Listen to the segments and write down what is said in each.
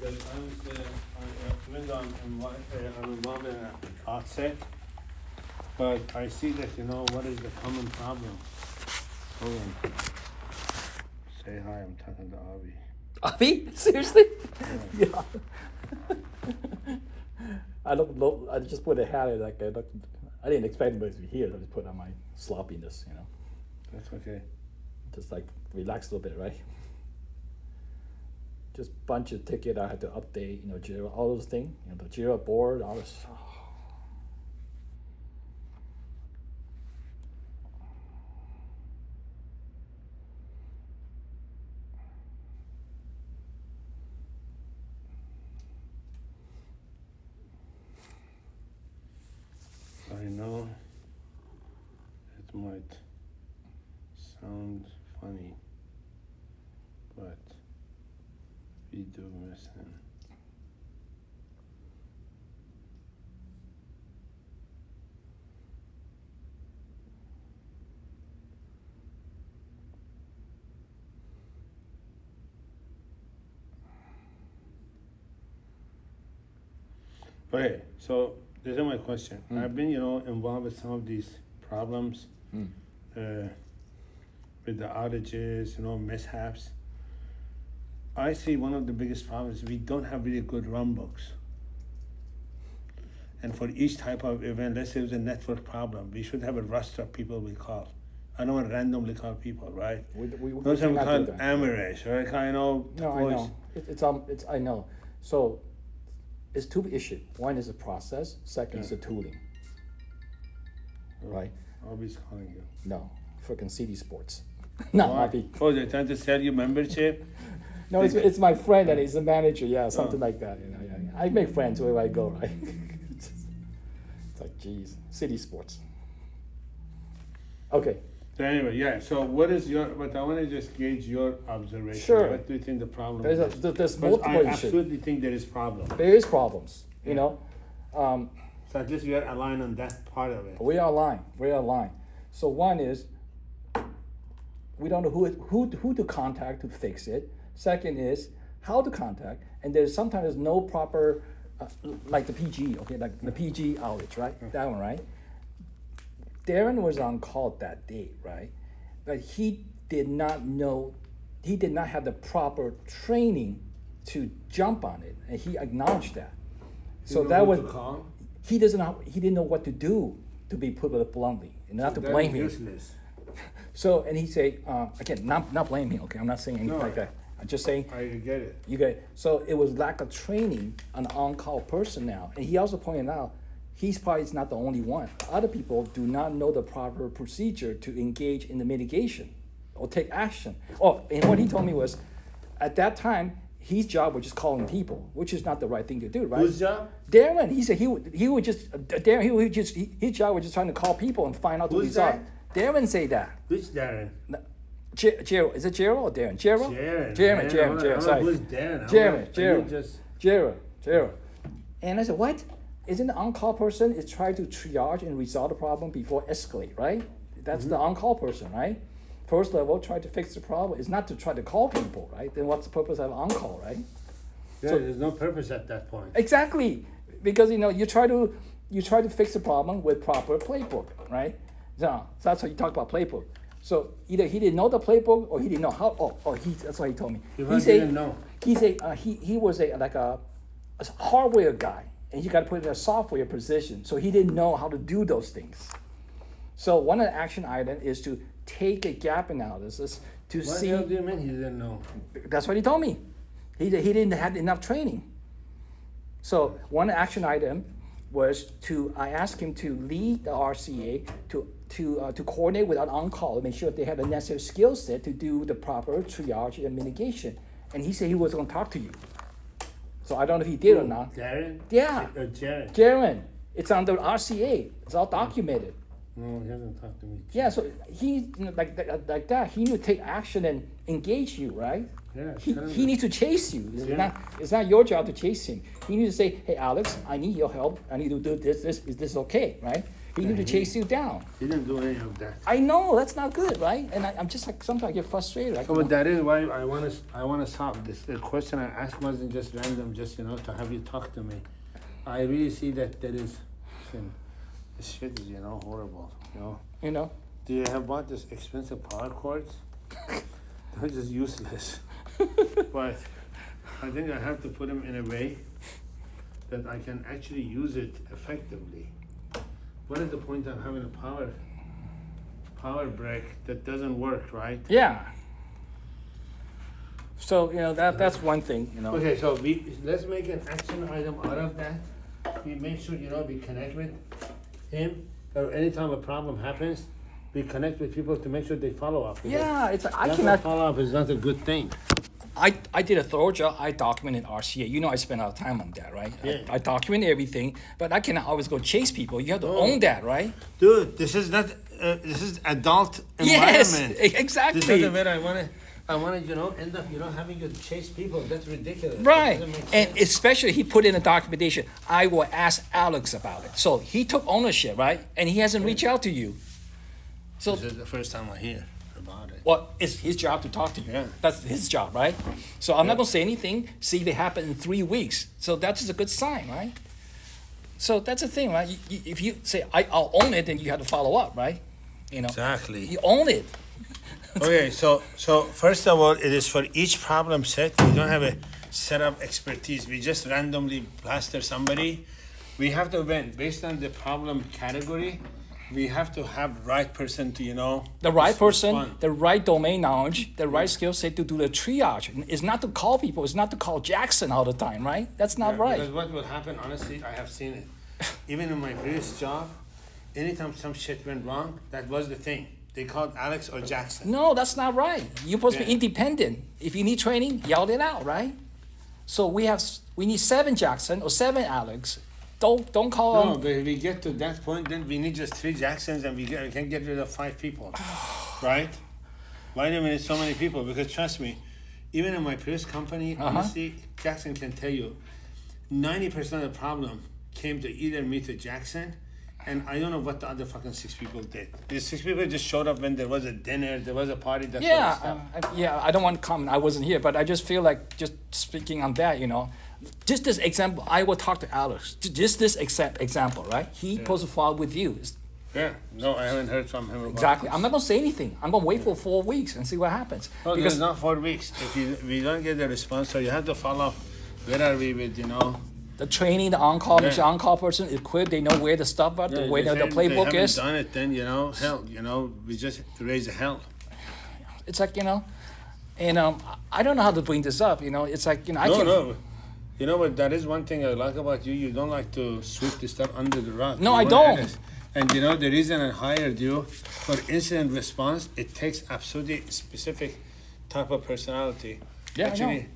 because even though I'm involved in an outset, but I see that, what is the common problem? Hold on. Say hi, I'm talking to Avi. Avi? Seriously? Yeah. I don't know. I just put a hat in. I didn't expect anybody to be here. I just put on my sloppiness, That's okay. Just relax a little bit, right? Just bunch of ticket I had to update, Jira, all those things, the Jira board, all this. I know it might sound funny, but we do miss him. Okay, so this is my question. I've been, involved with some of these problems with the outages, mishaps. I see one of the biggest problems, we don't have really good run books. And for each type of event, let's say it's a network problem, we should have a roster of people we call. I don't want to randomly call people, right? Those are called average, right? I know. No, I know. It's I know. So it's two issues. One is the process. Second is the tooling. Right? Avi's calling you. No, freaking CD Sports. Not Avi. Oh, they're trying to sell you membership? No, it's my friend and he's a manager. Yeah, something like that. Yeah. I make friends wherever I go, right? It's like, geez, CD Sports. Okay. So anyway, yeah. So what is but I want to just gauge your observation. Sure. What do you think the problem is? There's multiple I issues. absolutely think there is problem. There is problems, So at least we are aligned on that part of it. We are aligned. So one is, we don't know who to contact to fix it. Second is how to contact. And there's sometimes no proper, like the PG, okay, like the PG outage, right? That one, right? Darren was on call that day, right? But he did not have the proper training to jump on it, and he acknowledged that. So that was, he didn't know what to do, to be put it bluntly, and not to blame him. Useless. So, and he say, again, not blame him, okay? I'm not saying anything like that. I'm just saying. I get it. You get it. So it was lack of training on on-call personnel, and he also pointed out, he's probably not the only one. Other people do not know the proper procedure to engage in the mitigation or take action. Oh, and what he told me was, at that time, his job was just calling people, which is not the right thing to do, right? Whose job? Darren. He said he would just his job was just trying to call people and find out the result. Darren say that. Which Darren? Gerald. Is it Gerald or Darren? Gerald? Gerald. Sorry. Who's Darren? Gerald. And I said, what? Isn't the on-call person is trying to triage and resolve the problem before escalate, right? That's the on-call person, right? First level, try to fix the problem. It's not to try to call people, right? Then what's the purpose of on-call, right? Yeah, so, there's no purpose at that point. Exactly, because you try to fix the problem with proper playbook, right? So that's how you talk about playbook. So either he didn't know the playbook or he didn't know how. That's what he told me. He didn't know. He was a hardware guy, and you got to put in a software position. So he didn't know how to do those things. So one of the action items is to take a gap analysis to see. What do you mean he didn't know? That's what he told me. He didn't have enough training. So one action item was I asked him to lead the RCA to coordinate with an on-call, make sure they had the necessary skill set to do the proper triage and mitigation. And he said he was going to talk to you. So I don't know if he did or not. Darren? Yeah. Darren. It's on the RCA. It's all documented. No, he hasn't talked to me. Yeah, so he like that. He need to take action and engage you, right? Yeah. He needs to chase you. It's not your job to chase him. He needs to say, "Hey, Alex, I need your help. I need to do this. Is this okay?" Right? He need to chase you down. He didn't do any of that. I know that's not good, right? And I'm just like sometimes I get frustrated. Like, So, but that is why I want to solve this. The question I asked wasn't just random, just to have you talk to me. I really see that there is, this shit is horrible. You know. Do you have bought this expensive power cords? They're just useless. But I think I have to put them in a way that I can actually use it effectively. What is the point of having a power brick that doesn't work, right? Yeah. So that's one thing. Okay, so let's make an action item out of that. We make sure we connect with him, or anytime a problem happens, we connect with people to make sure they follow up. Yeah, I Lack cannot of follow up is not a good thing. I did a thorough job. I documented RCA. I spent a lot of time on that, right? Yeah. I document everything, but I cannot always go chase people. You have to own that, right? Dude, this is not. This is adult Yes, environment. exactly. This is where I want to end up, having to chase people. That's ridiculous. Right, That doesn't make and sense. especially he put in a documentation. I will ask Alex about it. So he took ownership, right? And he hasn't reached out to you. So, This is the first time I hear about it. well, it's his job to talk to you. Yeah. That's his job, right? So I'm not gonna say anything. See if it happened in 3 weeks. So that's a good sign, right? So that's the thing, right? If you say I'll own it, then you have to follow up, right? Exactly. You own it. Okay, so first of all, it is for each problem set. We don't have a set of expertise. We just randomly plaster somebody. We have to win based on the problem category. We have to have right person to The right person, respond. the right domain knowledge, the right skill set to do the triage. It's not to call people. It's not to call Jackson all the time, right? That's not Yeah, right. Because what will happen, honestly, I have seen it. Even in my previous job, anytime some shit went wrong, that was the thing. They called Alex or Jackson. No, that's not right. You're supposed to be Yeah. independent. If you need training, yell it out, right? So we need 7 Jackson or 7 Alex. Don't call No, them. but if we get to that point, then we need just 3 Jacksons and we can get rid of 5 people, right? Why do we need so many people? Because trust me, even in my previous company, honestly, Jackson can tell you, 90% of the problem came to either me to Jackson, and I don't know what the other fucking 6 people did. The 6 people just showed up when there was a dinner, there was a party, that sort of stuff. I don't want to comment. I wasn't here, but I just feel like just speaking on that, just this example, I will talk to Alex. Just this example, right? He supposed to follow with you. Yeah, no, I haven't heard from him about Exactly. this. I'm not gonna say anything. I'm gonna wait for 4 weeks and see what happens. No, because it's not 4 weeks. If we don't get the response, so you have to follow up. Where are we with, the training, the on-call, Yeah. the on-call person equipped. They know where the stuff are, Yeah, where they the say playbook they is. haven't done it, then, hell, we just raise the hell. It's like and I don't know how to bring this up. It's like I No, can. no. You know what? That is one thing I like about you. You don't like to sweep this stuff under the rug. No, You I want don't. honest. And the reason I hired you for incident response, it takes absolutely specific type of personality. Yeah, I know. Actually,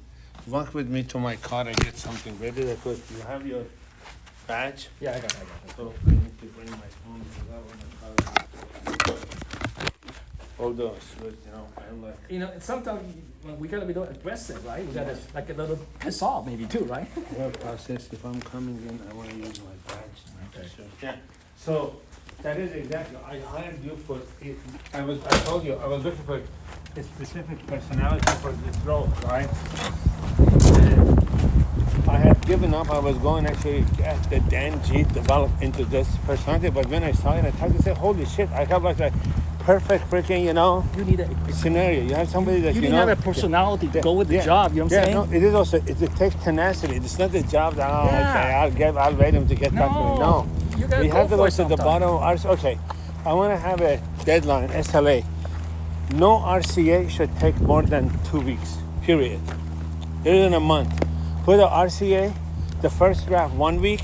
walk with me to my car and get something. Where did I put? You have your badge? Yeah, I got it. So I need to bring my phone because I want my car. All those, but I'm like. Sometimes we gotta be a little aggressive, right? We gotta like a little piss off, maybe too, right? Well, process. If I'm coming in, I want to use my badge. Okay. Sure. Yeah. So that is exactly. I hired you for. I told you I was looking for a specific personality for this role, right? And I had given up. I was going actually get the Dan G developed into this personality, but when I saw it, I tried to say, "Holy shit! I have like a perfect freaking You need a scenario. You have somebody that you need to have a personality to go with the job. You know what I'm saying? No, it is also it takes tenacity. It's not the job that Yeah. okay, I'll wait him to get back to me. No, You gotta we go have to for go it to the sometime. bottom of our. Okay, I want to have a deadline. SLA. No RCA should take more than 2 weeks. Period. It isn't a month. For the RCA, the first draft 1 week,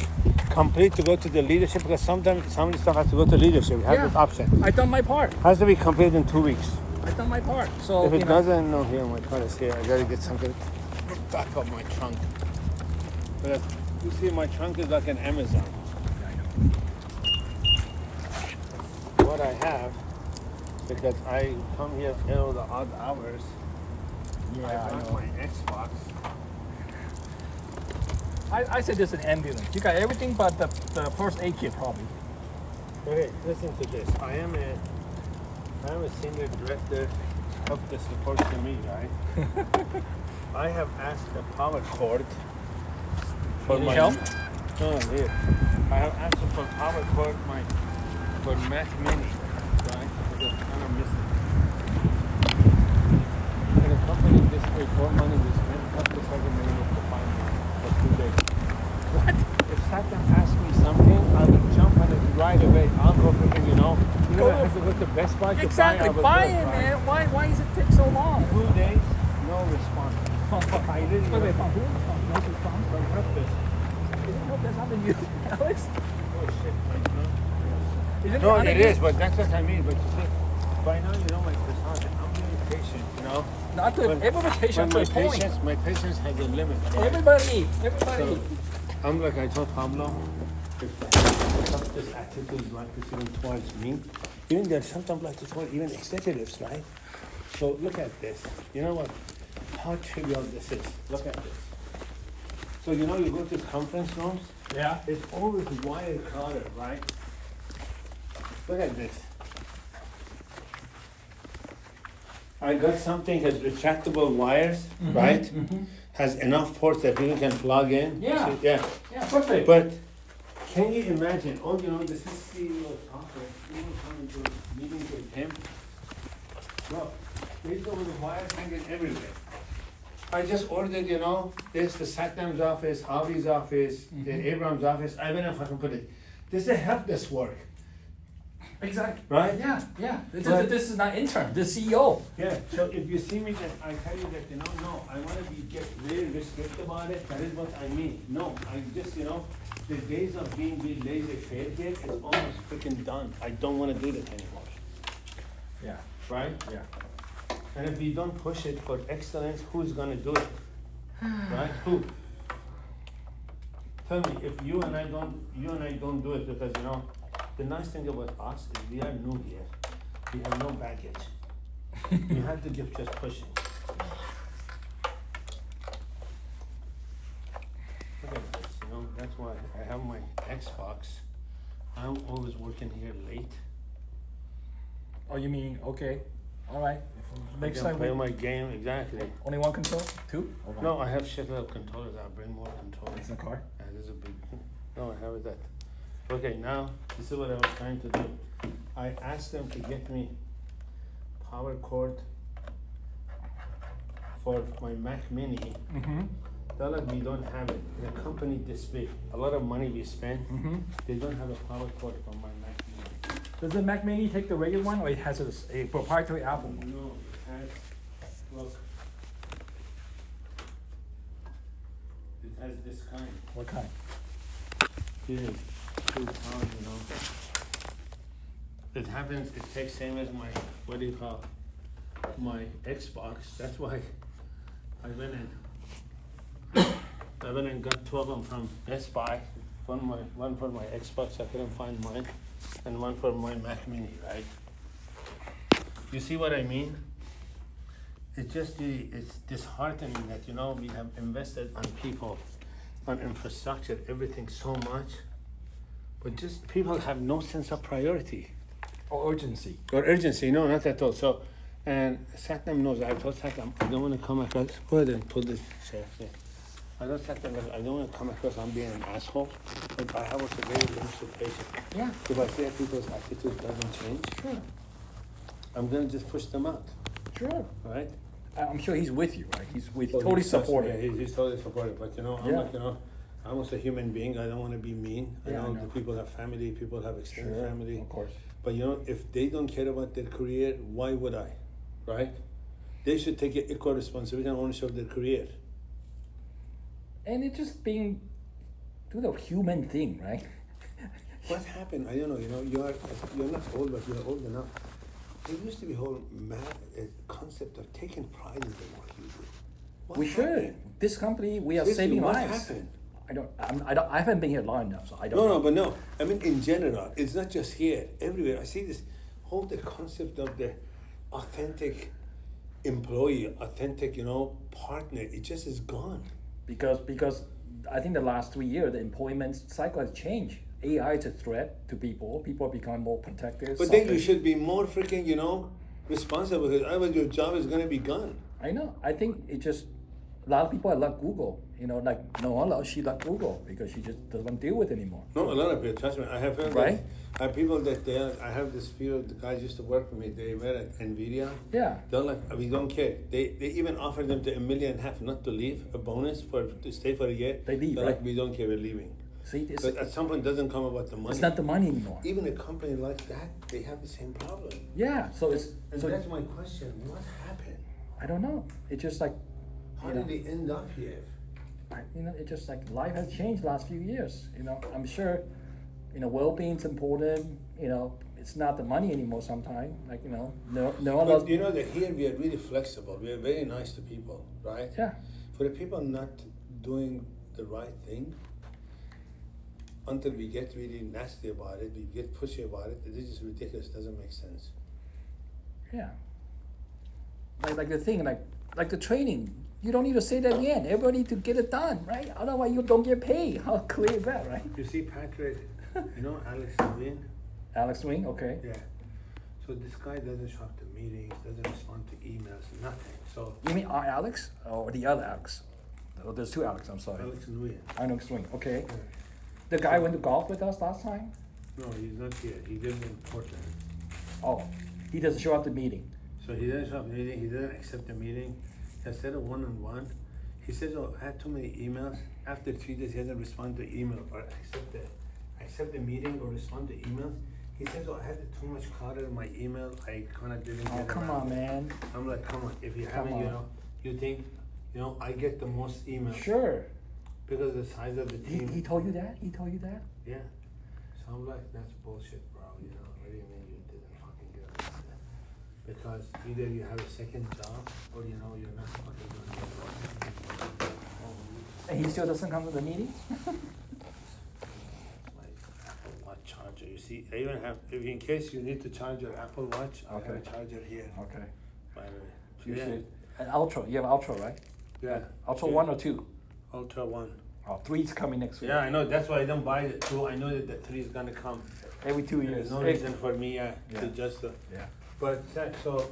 complete to go to the leadership because sometimes some of the stuff has to go to leadership. We have Yeah. this option. I done my part. Has to be completed in 2 weeks. I done my part. So If it doesn't, no, here, my car is here. I gotta get something back up my trunk. But you see, my trunk is like an Amazon. What I have, because I come here all the odd hours, Yeah, I I brought know. my Xbox. I said this is an ambulance. You got everything but the first aid kit probably. Okay, listen to this. I am a senior director of the support to me, right? I have asked the power cord for Any my help? No, here. I have asked for power cord for Mac Mini, right? Because it's kind of missing. And a company this way, more money we spend up to $7 million to find one for 2 days. What? If Satnam asks me something, I will jump on it right away. I'll go for him, you know. Even Go if I have to go to Best Buy to Exactly. buy our Buy goods, it, right? man. Why does it take so long? 2 days, no response. I really Wait, from who? From no response? from helpless. Isn't help that's happened to you, Alex? Oh shit, like, no. Isn't No, it it is, but that's what I mean. But you see, by now you know my personality. I'm very patient, you know. Not to But- everybody patient but to a point. my patience has a limit. Right? Everybody. So, I'm like I told Pablo, if this attitude like this even towards me, even there's sometimes like this towards even executives, right? So look at this. You know what? How trivial this is. Look at this. So you know you go to conference rooms, Yeah. it's always wire color, right? Look at this. I got something has retractable wires, right? Has enough ports that people can plug in. Yeah. So, yeah. Yeah, perfect. But can you imagine? Oh, you know, this is CEO talker. You come into a meeting with him. Look, these over the wires hanging everywhere. I just ordered, you know, this the Satnam's office, Avi's office, the Abraham's office. I don't know if I can put it. This is a help desk work, Exactly. right? Yeah. But- This is not intern. This is CEO. Yeah, so if you see me, that I tell you that, you know, no, I wanna get very restrict about it, that is what I mean. No, I just, you know, the days of being laissez-faire here is almost freaking done. I don't wanna do that anymore, Yeah. right? Yeah. And if we don't push it for excellence, who's gonna do it? Right, who? Tell me, if you and I don't do it, because, you know, the nice thing about us is we are new here. We have no baggage. You have to keep just pushing. Look at this, you know, that's why I have my Xbox. I'm always working here late. Oh, you mean, okay. All right. Next I can time play we my game, exactly. only one control? Two? Or one? No, I have shitload of controllers, I'll bring more controllers. It's in the car. There's a big, no, I have that. Okay, now, this is what I was trying to do. I asked them to get me power cord for my Mac Mini. Mm-hmm. They're like, we don't have it. In a company this big, a lot of money we spend, Mm-hmm. they don't have a power cord for my Mac Mini. Does the Mac Mini take the regular one, or it has a proprietary Apple one? No, it has, look. It has this kind. What kind? Here, 2 pounds, you know. It happens, it takes same as my, what do you call, my Xbox. That's why I went and got 2 of them from Best Buy. One for my Xbox, I couldn't find mine, and one for my Mac Mini, right? You see what I mean? It's just it's disheartening that, you know, we have invested on people, on infrastructure, everything so much, but just people have no sense of priority. Or urgency? Or urgency, no, not at all. So, and Satnam knows, I told Satnam, I don't want to come across, go ahead and pull this chair here. I told Satnam, I don't want to come across, I'm being an asshole, but I have also very limited patience. Yeah. If I see that people's attitude doesn't change, Sure. I'm going to just push them out, Sure. right? I'm sure he's with you, right? He's with you. Well, Totally he trusts me, supportive. yeah, he's totally supportive, but you know, I'm Yeah. like, you know, I'm also a human being, I don't want to be mean. I Yeah, I know know. the people have family, people have extended Sure, family. of course. But you know, if they don't care about their career, why would I? Right? They should take equal responsibility and ownership of their career. And it's just being, do the human thing, right? What happened? I don't know. You know, you're not old, but you're old enough. There used to be a whole concept of taking pride in the work you do. What We should. happened? This company, we are Seriously, saving what lives. happened? I haven't been here long enough, so I don't know. No, but no. I mean, in general, it's not just here. Everywhere, I see this whole the concept of the authentic employee, authentic, you know, partner. It just is gone. Because I think the last 3 years, the employment cycle has changed. AI is a threat to people. People are becoming more protective. But then you selfish. should be more freaking, responsible, because otherwise your job is gonna be gone. I know. I think it just a lot of people love Google. Like Noah, she left Google because she just doesn't deal with it anymore. No, a lot of people, trust me, I have heard Right? I have people that I have this few of the guys used to work for me, they were at NVIDIA. Yeah. They're like, we don't care. They even offered them to $1.5 million not to leave, a bonus to stay for a year. They leave, They're right? like, we don't care, we're leaving. See, But at some point, it doesn't come about the money. it's not the money anymore. Even a company like that, they have the same problem. Yeah. So it's And so that's my question, what happened? I don't know. It's just like How you did know, they end up here? it's just like life has changed last few years. I'm sure, well-being's important. It's not the money anymore. Sometimes, no But you know that here we are really flexible. We are very nice to people, right? Yeah. For the people not doing the right thing, until we get really nasty about it, we get pushy about it, it is just ridiculous, doesn't make sense. Yeah. Like the thing, like the training. You don't need to say that again. Everybody need to get it done, right? Otherwise, you don't get paid. How clear is that, right? You see Patrick, Alex Levine? Alex Wing, okay. Yeah. So this guy doesn't show up to meetings, doesn't respond to emails, nothing. So You mean our Alex or the other Alex? Oh, there's two Alex. I'm sorry. Alex Nguyen. Alex Wing, okay. Yeah. The guy went to golf with us last time. No, he's not here. He lives in Portland. Oh, he doesn't show up to meeting. So he doesn't show up to meeting, he doesn't accept the meeting. Instead of one-on-one, he says, I had too many emails. After 3 days, he hasn't responded to email or accept the meeting or respond to emails. He says, I had too much clutter in my email. I kind of didn't Oh, get come around on, to it." man. I'm like, come on. If you Come haven't, on. you think, I get the most emails Sure. because of the size of the team. He told you that? He told you that? Yeah. So I'm like, that's bullshit, bro. What do you mean you didn't fucking get it? Because either you have a second job or you're not fucking doing it. And he still doesn't come to the meeting? Like Apple Watch charger. You see, I even have, if in case you need to charge your Apple Watch, I have a Okay. charger here, Okay. by the way. You Yeah. should. An Ultra. You have Ultra, right? Yeah. Ultra Yeah. 1 or 2? Ultra One. Oh, 3 is coming next week. Yeah, I know. That's why I don't buy the 2. I know that the 3 is gonna come. Every 2 years. There's no Hey. reason for me Yeah. to just. Yeah. But so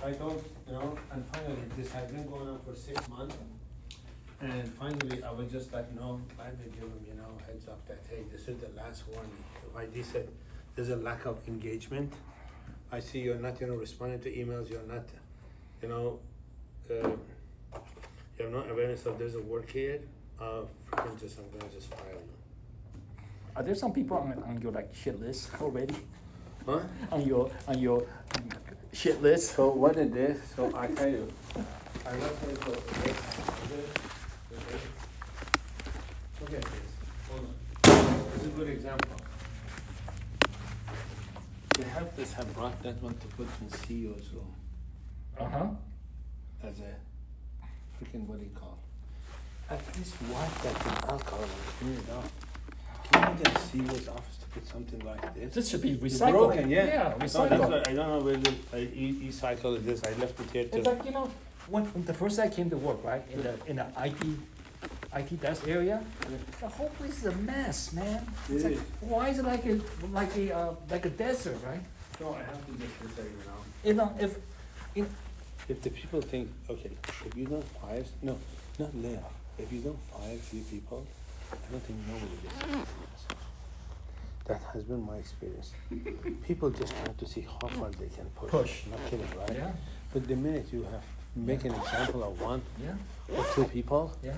I thought, and finally this has been going on for 6 months. And finally I was just like, I had to give him, heads up that, hey, this is the last warning. Like they said, there's a lack of engagement. I see you're not, responding to emails, you're not, you have no awareness of there's a work here. I'm gonna just fire you. Are there some people on your shit list already? Huh? On your shit list? So what it is, so I tell you, I love it for look at this, hold on. This is a good example. The helpers have brought that one to put in CEO's room Uh-huh. as a freaking, what do you call it? At least wipe that with alcohol and clean it up. Can you imagine CEO's office to put something like this? This should be It's recycled. broken, yeah. Yeah, No, that's recycled. why I don't know where the e-cycle is this. I left it here too. It's like, when the first day I came to work, right, in the IT desk area, the whole place is a mess, man. It's It like, is. why is it like a desert, right? No, I have to just say, if the people think, okay, if you don't fire, no, not lay off. If you don't fire few people, I don't think nobody gets it. That has been my experience. People just try to see how far they can push. Not kidding, right? Yeah. But the minute you have make an example of one Yeah, or 2 people, yeah.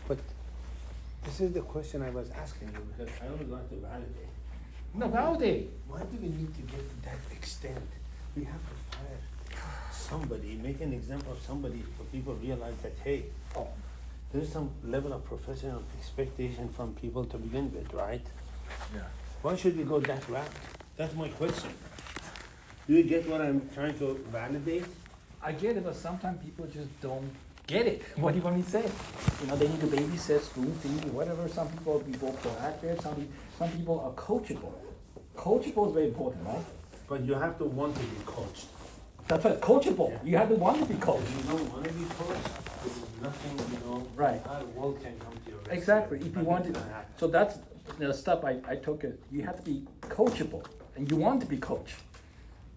but this is the question I was asking you because I would like to validate. No, validate. Why do we need to get to that extent? We have to fire somebody, make an example of somebody for people realize that, hey, Oh, there's some level of professional expectation from people to begin with, right? yeah. Why should we go that route? That's my question. Do you get what I'm trying to validate? I get it, but sometimes people just don't get it. What do you want me to say? They need to babysit, spoon feed, whatever. Some people are more proactive. Some people are coachable. Coachable is very important, right? But you have to want to be coached. That's right, coachable. Yeah. You have to want to be coached. If you don't want to be coached, there's nothing, Right. our world can come to your rescue. Exactly. If you want Nothing's to, gonna happen. so that's the stuff I took it, you have to be coachable, and you want to be coached.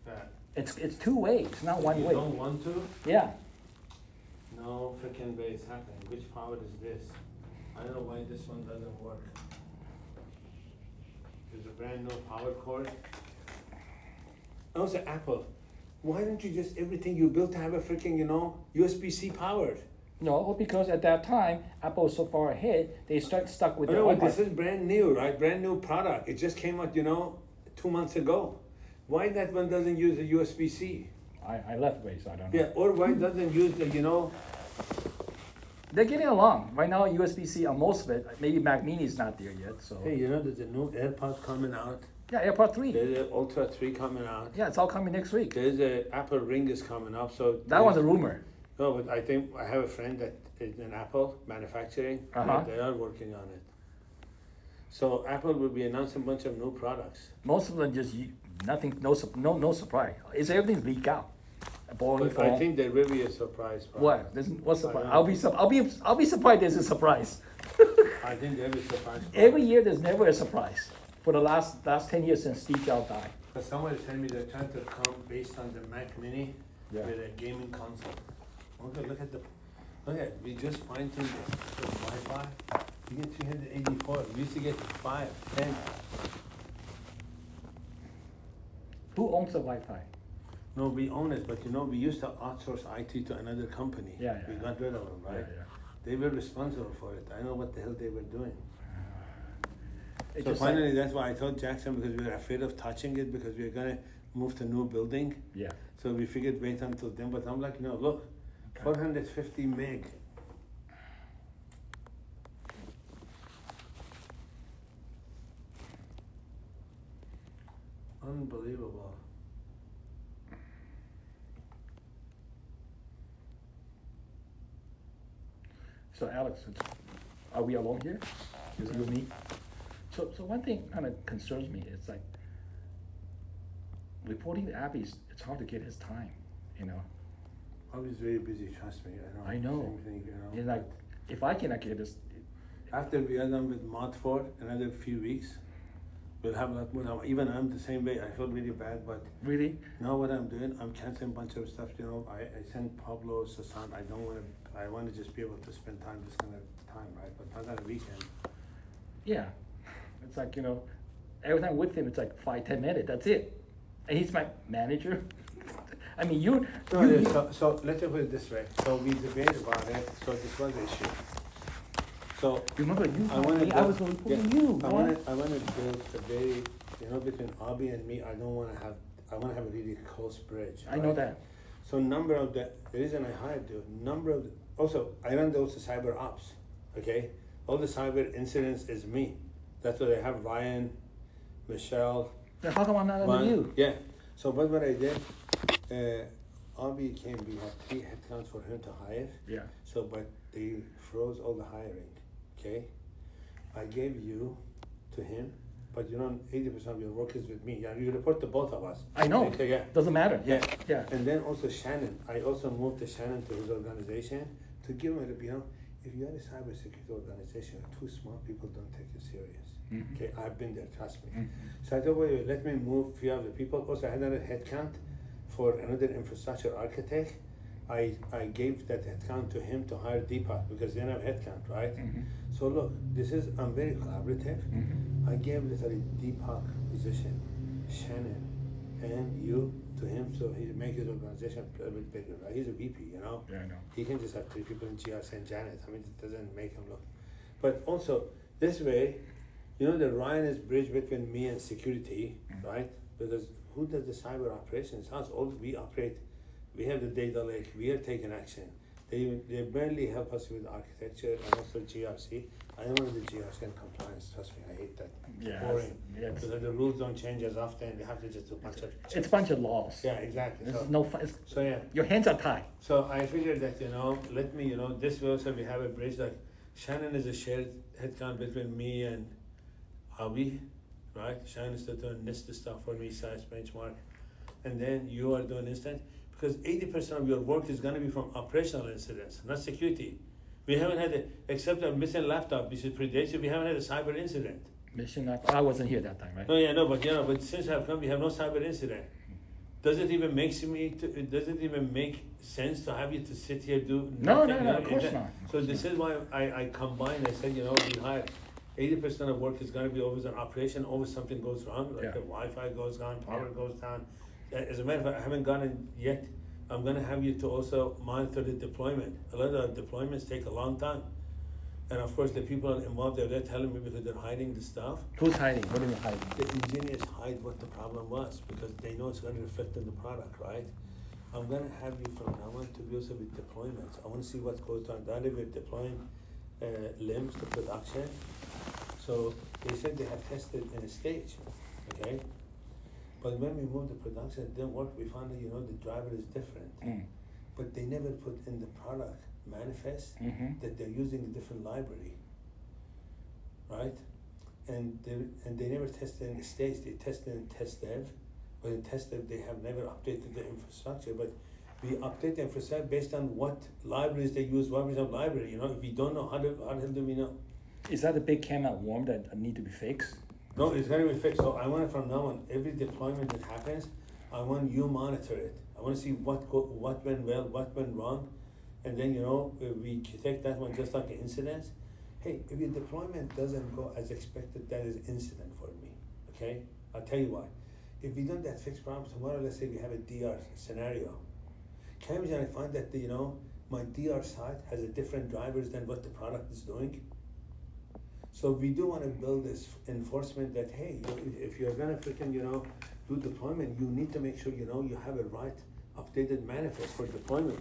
That. It's two ways, not one You way. don't want to? Yeah. No freaking way it's happening. Which power is this? I don't know why this one doesn't work. There's a brand new power cord. Also, Apple, why don't you just everything you built to have a freaking, USB-C powered? No, because at that time, Apple was so far ahead, they stuck with I their know, own. this is brand new, right? Brand new product. It just came out, 2 months ago. Why that one doesn't use the USB-C? I left way, so I don't know. Yeah, or why doesn't use the, They're getting along. Right now, USB-C on most of it, maybe Mac Mini is not there yet, so. Hey, there's a new AirPods coming out. Yeah, AirPod 3. There's an Ultra 3 coming out. Yeah, it's all coming next week. There's a Apple Ring is coming up, so. That one's a rumor. No, but I think I have a friend that is in Apple manufacturing. Uh-huh. They are working on it. So Apple will be announcing a bunch of new products. Most of them just nothing, no surprise. Is everything leak out? A boring But I phone. think there will be a surprise. Product. What? What's surprise? I don't know. I'll be surprised. There's a surprise. I think there will be a surprise. Every year, there's never a surprise. For the last 10 years since Steve Jobs died. But someone is telling me they're trying to come based on the Mac Mini Yeah. with a gaming console. Okay, look at we just fine-tuned the Wi-Fi. You get 384. We used to get 5, 10. Who owns the Wi-Fi? No, we own it, but we used to outsource IT to another company. Yeah, We yeah. got rid of them, right? Yeah. They were responsible for it. I know what the hell they were doing. It's So just finally, that's why I told Jackson, because we were afraid of touching it, because we were gonna move to a new building. yeah. So we figured wait until then, but I'm like, look, 450 meg. Unbelievable. So Alex, are we alone here? Just you and me? So one thing kind of concerns me. It's like reporting to Abby's. It's hard to get his time. I was very busy, trust me. I know. Same thing, And like, if I cannot get this, After we are done with Mod 4, another few weeks, we'll have a lot more time. Even I'm the same way. I feel really bad, but really, now what I'm doing, I'm canceling a bunch of stuff. I sent Pablo, Sasan. I want to just be able to spend time this kind of time, right? But not on a weekend. yeah. It's like, every time with him, it's like 5-10 minutes. That's it. And he's my manager. I mean, So let's put it this way. So we debated about it. So this was the issue. So remember you I told wanna me I build- was reporting yeah, you. I What? want to build a very, between Abby and me. I want to have a really close bridge. I know right? that. So the reason I hired also I run those cyber ops, okay? All the cyber incidents is me. That's what I have Ryan, Michelle. Then how come I'm not under Ryan. you? Yeah. So what I did, Abby we had 3 headcounts for him to hire. Yeah. So, but they froze all the hiring, okay? I gave you to him, but 80% of your work is with me. Yeah, you report to both of us. I know. Okay, yeah. Doesn't matter. Yeah. Yeah. And then also Shannon, I also moved Shannon to his organization to give him if you have a cybersecurity organization, 2 small people don't take you serious. Mhm. Okay, I've been there, trust me. Mhm. So I thought, wait, let me move few of the people. Also, I had another headcount for another infrastructure architect. I gave that headcount to him to hire Deepak because they don't have headcount, right? Mhm. So look, I'm very collaborative. Mhm. I gave literally Deepak position, Shannon, and you to him so he make his organization a bit bigger, right? He's a VP, Yeah, I know. He can just have 3 people in GRC and Janet. I mean, it doesn't make him look. But also, this way, that Ryan is bridge between me and security, right? Because who does the cyber operations? Us, all we operate, we have the data lake, we are taking action. They barely help us with architecture and also GRC. I don't want to do GRC and compliance, trust me, I hate that. Yeah, Boring. yeah, it's- Because the rules don't change as often, you have to just do a bunch of. It's a bunch of laws. Yeah, exactly. This So- is no fun. So yeah. Your hands are tied. So I figured that, let me, this way also we have a bridge, like Shannon is a shared headcount between me and Abby, right? Shannon is still doing NIST stuff for me, size benchmark. And then you are doing instant, because 80% of your work is gonna be from operational incidents, not security. We haven't had, except a missing laptop, which is predates, we haven't had a cyber incident. Mission App. I wasn't here that time, right? No, yeah, no, but since I've come, we have no cyber incident. Does it even does it even make sense to have you to sit here do No, nothing? of course not. So this is why I combined. I said, we hire 80% of work is going to be always an operation. Always something goes wrong, like Yeah. the Wi-Fi goes down, power goes down. As a matter of fact, I haven't gotten yet. I'm going to have you to also monitor the deployment. A lot of the deployments take a long time, and of course the people involved they're telling me because they're hiding the stuff. Who's hiding? What do you mean hiding? The engineers hide what the problem was because they know it's going to reflect on the product, right? I'm going to have you from now on to be also with deployments. I want to see what goes on. That we're deploying limbs to production. So they said they have tested in a stage, okay? But when we moved the production, it didn't work. We found that, the driver is different. But they never put in the product manifest that they're using a different library, right? And they never tested in the stage. They tested in test dev, but in test dev they have never updated the infrastructure. But we update the infrastructure based on what libraries they use, what version of library. If we don't know, how the hell do we know? Is that a big cam at warm that need to be fixed? No, it's going to be fixed. So I want it from now on. Every deployment that happens, I want you monitor it. I want to see what went well, what went wrong, and then we take that one just like an incident. Hey, if your deployment doesn't go as expected, that is incident for me. Okay, I'll tell you why. If we don't that fixed problem tomorrow, let's say we have a DR scenario. Can you imagine I find that my DR site has a different drivers than what the product is doing? So we do want to build this enforcement that, hey, if you're gonna freaking, do deployment, you need to make sure, you have a right updated manifest for deployment.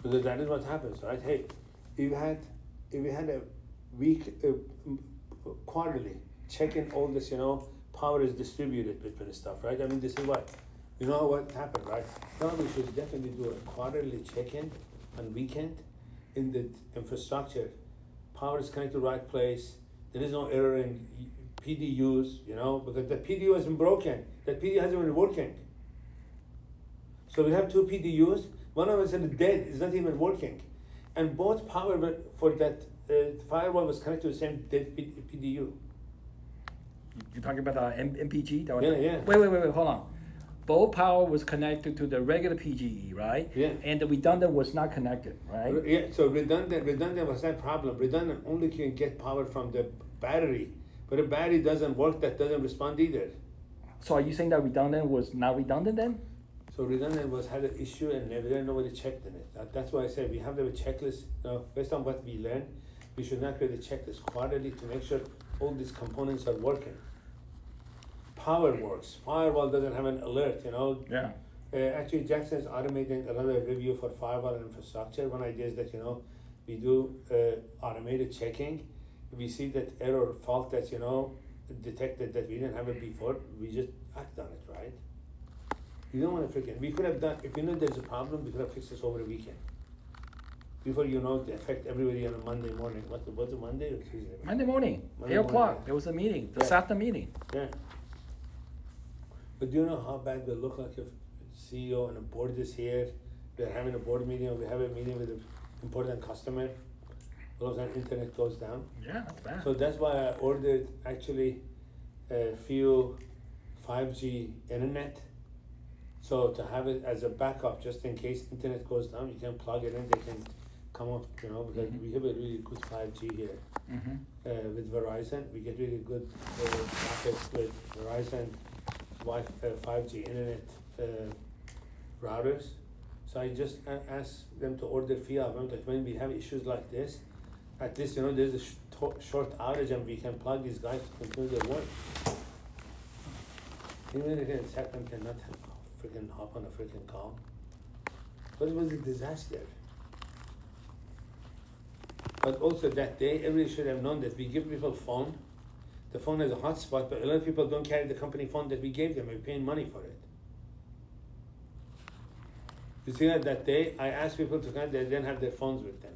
Because that is what happens, right? Hey, if we had a week, quarterly, checking all this, power is distributed between stuff, right? I mean, this is what happened, right? Now we should definitely do a quarterly check-in on weekend in the infrastructure. Power is connected to the right place. There is no error in PDUs, because the PDU has been broken. That PDU hasn't been working. So we have two PDUs. One of them is dead. It's not even working. And both power for that firewall was connected to the same dead PDU. You're talking about MPG? Yeah. Wait, hold on. Both power was connected to the regular PGE, right? Yeah. And the redundant was not connected, right? Yeah, so redundant was that problem. Redundant only can get power from the battery, but if battery doesn't work, that doesn't respond either. So are you saying that redundant was not redundant then? So redundant had an issue and nobody checked in it. That's why I said we have to have a checklist. Based on what we learned, we should not create a checklist quarterly to make sure all these components are working. Power works. Firewall doesn't have an alert, Yeah. Actually, Jackson's automating another review for firewall infrastructure. One idea is that, we do automated checking. If we see that error fault that's, detected that we didn't have it before, we just act on it, right? You don't want to freaking, we could have done, if we know there's a problem, we could have fixed this over a weekend. Before to affect everybody on a Monday morning. Was it Monday or Tuesday? Monday morning, Monday 8 o'clock, morning. there was a meeting, the Yeah. SAFTA meeting. Yeah. But do you know how bad it will look like if CEO and a board is here, we're having a board meeting, or we have a meeting with an important customer, all of a sudden internet goes down? Yeah, that's bad. So that's why I ordered actually a few 5G internet. So to have it as a backup, just in case internet goes down, you can plug it in, they can come up, because we have a really good 5G here. With Verizon, we get really good packets with Verizon 5G internet routers. So I just asked them to order a few of them, that when we have issues like this, at least there's a short outage and we can plug these guys to continue their work. Even if in a second cannot freaking hop on a freaking call. But it was a disaster. But also that day, everybody should have known that we give people phone. The phone has a hotspot, but a lot of people don't carry the company phone that we gave them. We're paying money for it. You see that day, I asked people to come, they didn't have their phones with them.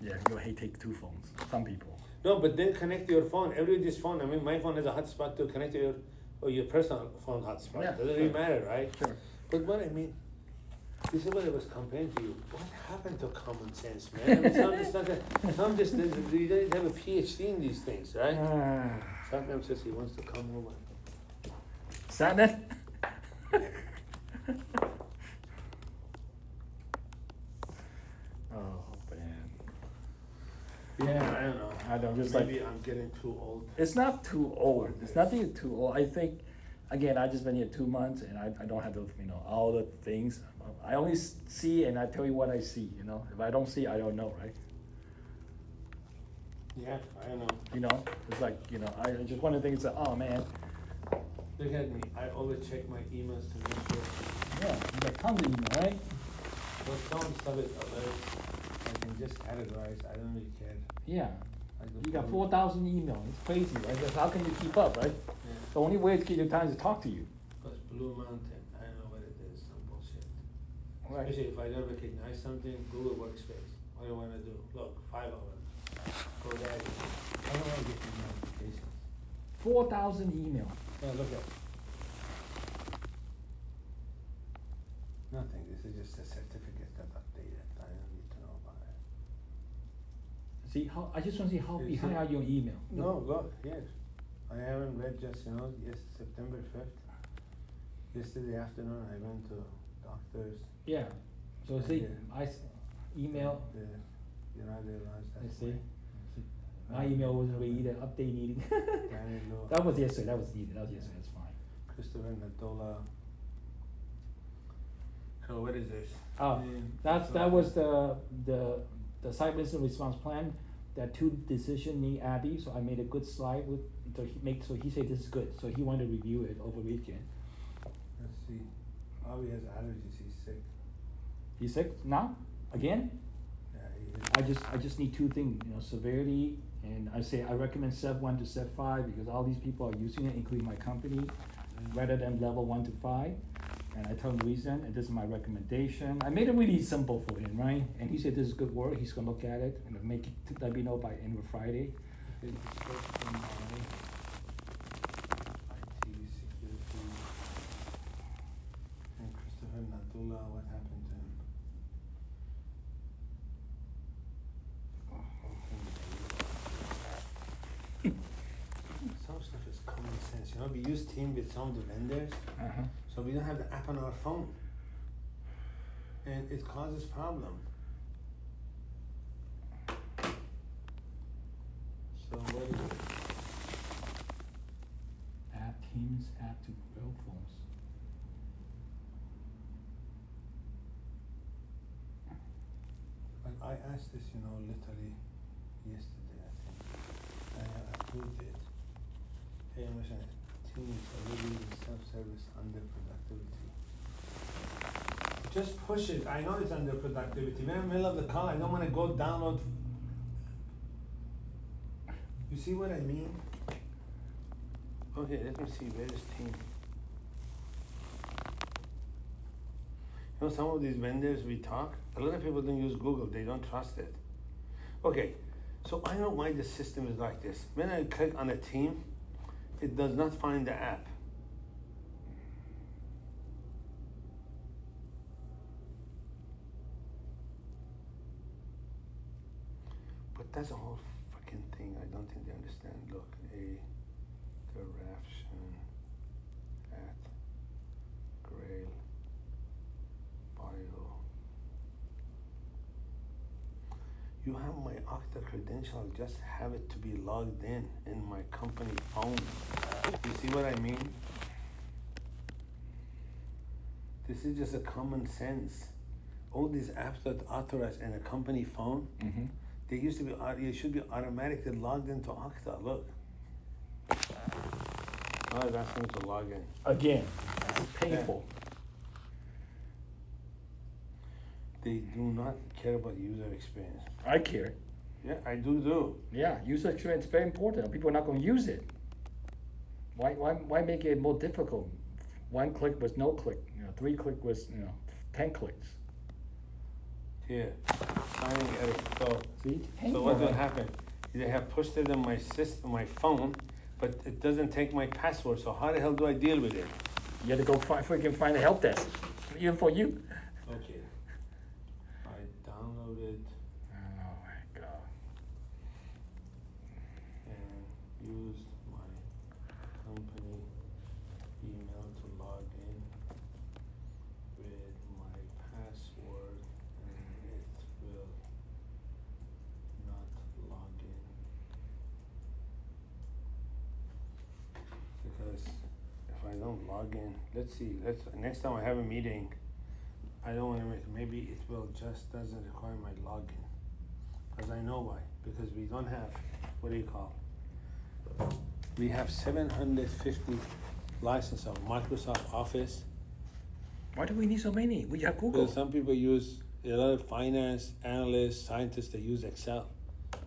Yeah, you hate take two phones, some people. No, but then connect to your phone. Everybody's phone. I mean, my phone has a hotspot to connect to your personal phone hotspot. Yeah, Doesn't really matter, right? Sure. But what I mean, This is what I was complaining to you. What happened to common sense, man? I mean, some just they don't have a PhD in these things, right? Sometimes says he wants to come over. Sadness? Oh, man. Yeah, I don't know. I don't, just Maybe like, I'm getting too old. it's not too old. It's nothing too old. I think, again, I just been here 2 months and I don't have to, all the things. I only see and I tell you what I see, If I don't see, I don't know, right? Yeah, I don't know. It's like, I just one of the things that, oh man, Look at me. I always check my emails to make sure. yeah, you got tons of email, right? But some stuff is alert. I can just categorize. I don't really care. Yeah, I just you got follow- 4,000 emails. It's crazy, right? That's how can you keep up, right? Yeah. The only way to get your time is to talk to you. Because Blue Mountain, I don't know what it is. Some bullshit. Right. Especially if I don't recognize something, Google Workspace. What do I want to do? Look, 5 of them. Go there. I don't want to get any notifications. 4,000 emails. Yeah, look at. Nothing. This is just a certificate that updated. I don't need to know about it. See how I just want to see how You behind see? are your email. No, look, yes. I haven't read just, yes, September 5th. Yesterday afternoon, I went to doctors. Yeah. So see, Okay. email. The United Airlines. I that's see. why. My email wasn't really either update needing. Danny Lo- That was yesterday. That was needed. That was yesterday. That's fine. Christopher Natola. So what is this? Oh, that was the site incident response plan. That 2 decision need Abby, so I made a good slide with so he said this is good. So he wanted to review it over weekend. Let's see. Bobby has allergies. He's sick. He's sick now? Again? Yeah, he is. I just need 2 things, severity, and I recommend SEV 1 to SEV 5 because all these people are using it, including my company, rather than level 1 to 5. And I tell him the reason, and this is my recommendation. I made it really simple for him, right? And he said this is good work. He's gonna look at it and let me know by end of Friday. Okay, this first one, IT security. And Christopher Nadula, what happened to him? Some stuff is common sense, we use Team with some of the vendors, Uh-huh. so we don't have the app on our phone. And it causes problem. So what is it? Add Teams app to real phones. Like I asked this, literally yesterday, I think. I approved it. Hey, I'm listening. Teams already in self-service under productivity. Just push it. I know it's under productivity. When I'm in the middle of the call, I don't want to go download. You see what I mean? Okay, let me see. Where is Team? Some of these vendors we talk, a lot of people don't use Google. They don't trust it. Okay, so I know why the system is like this. When I click on a team, it does not find the app. But that's a whole freaking thing. I don't think they understand. Look, corruption at Grail Bio. You have my Okta credential. Just have it to be logged in my company phone. You see what I mean? This is just a common sense. All these apps that authorize in a company phone, Mm-hmm. they used to be, you should be automatically logged into Okta. Look. Oh, it's asking me to log in. Again, it's painful. They do not care about user experience. I care. Yeah, I do. Yeah, user experience is very important. People are not going to use it. Why make it more difficult? 1 click was no click. 3 click was 10 clicks. Here, signing edit. So, See, so what will happen? They have pushed it on my system, my phone, but it doesn't take my password. So how the hell do I deal with it? You have to go freaking find a help desk, even for you. Okay, login. Let's see, next time I have a meeting, I don't wanna maybe it will just doesn't require my login. Cause I know why, because we don't have, what do you call? We have 750 license of Microsoft Office. Why do we need so many? We have Google. Because some people use, a lot of finance, analysts, scientists, they use Excel.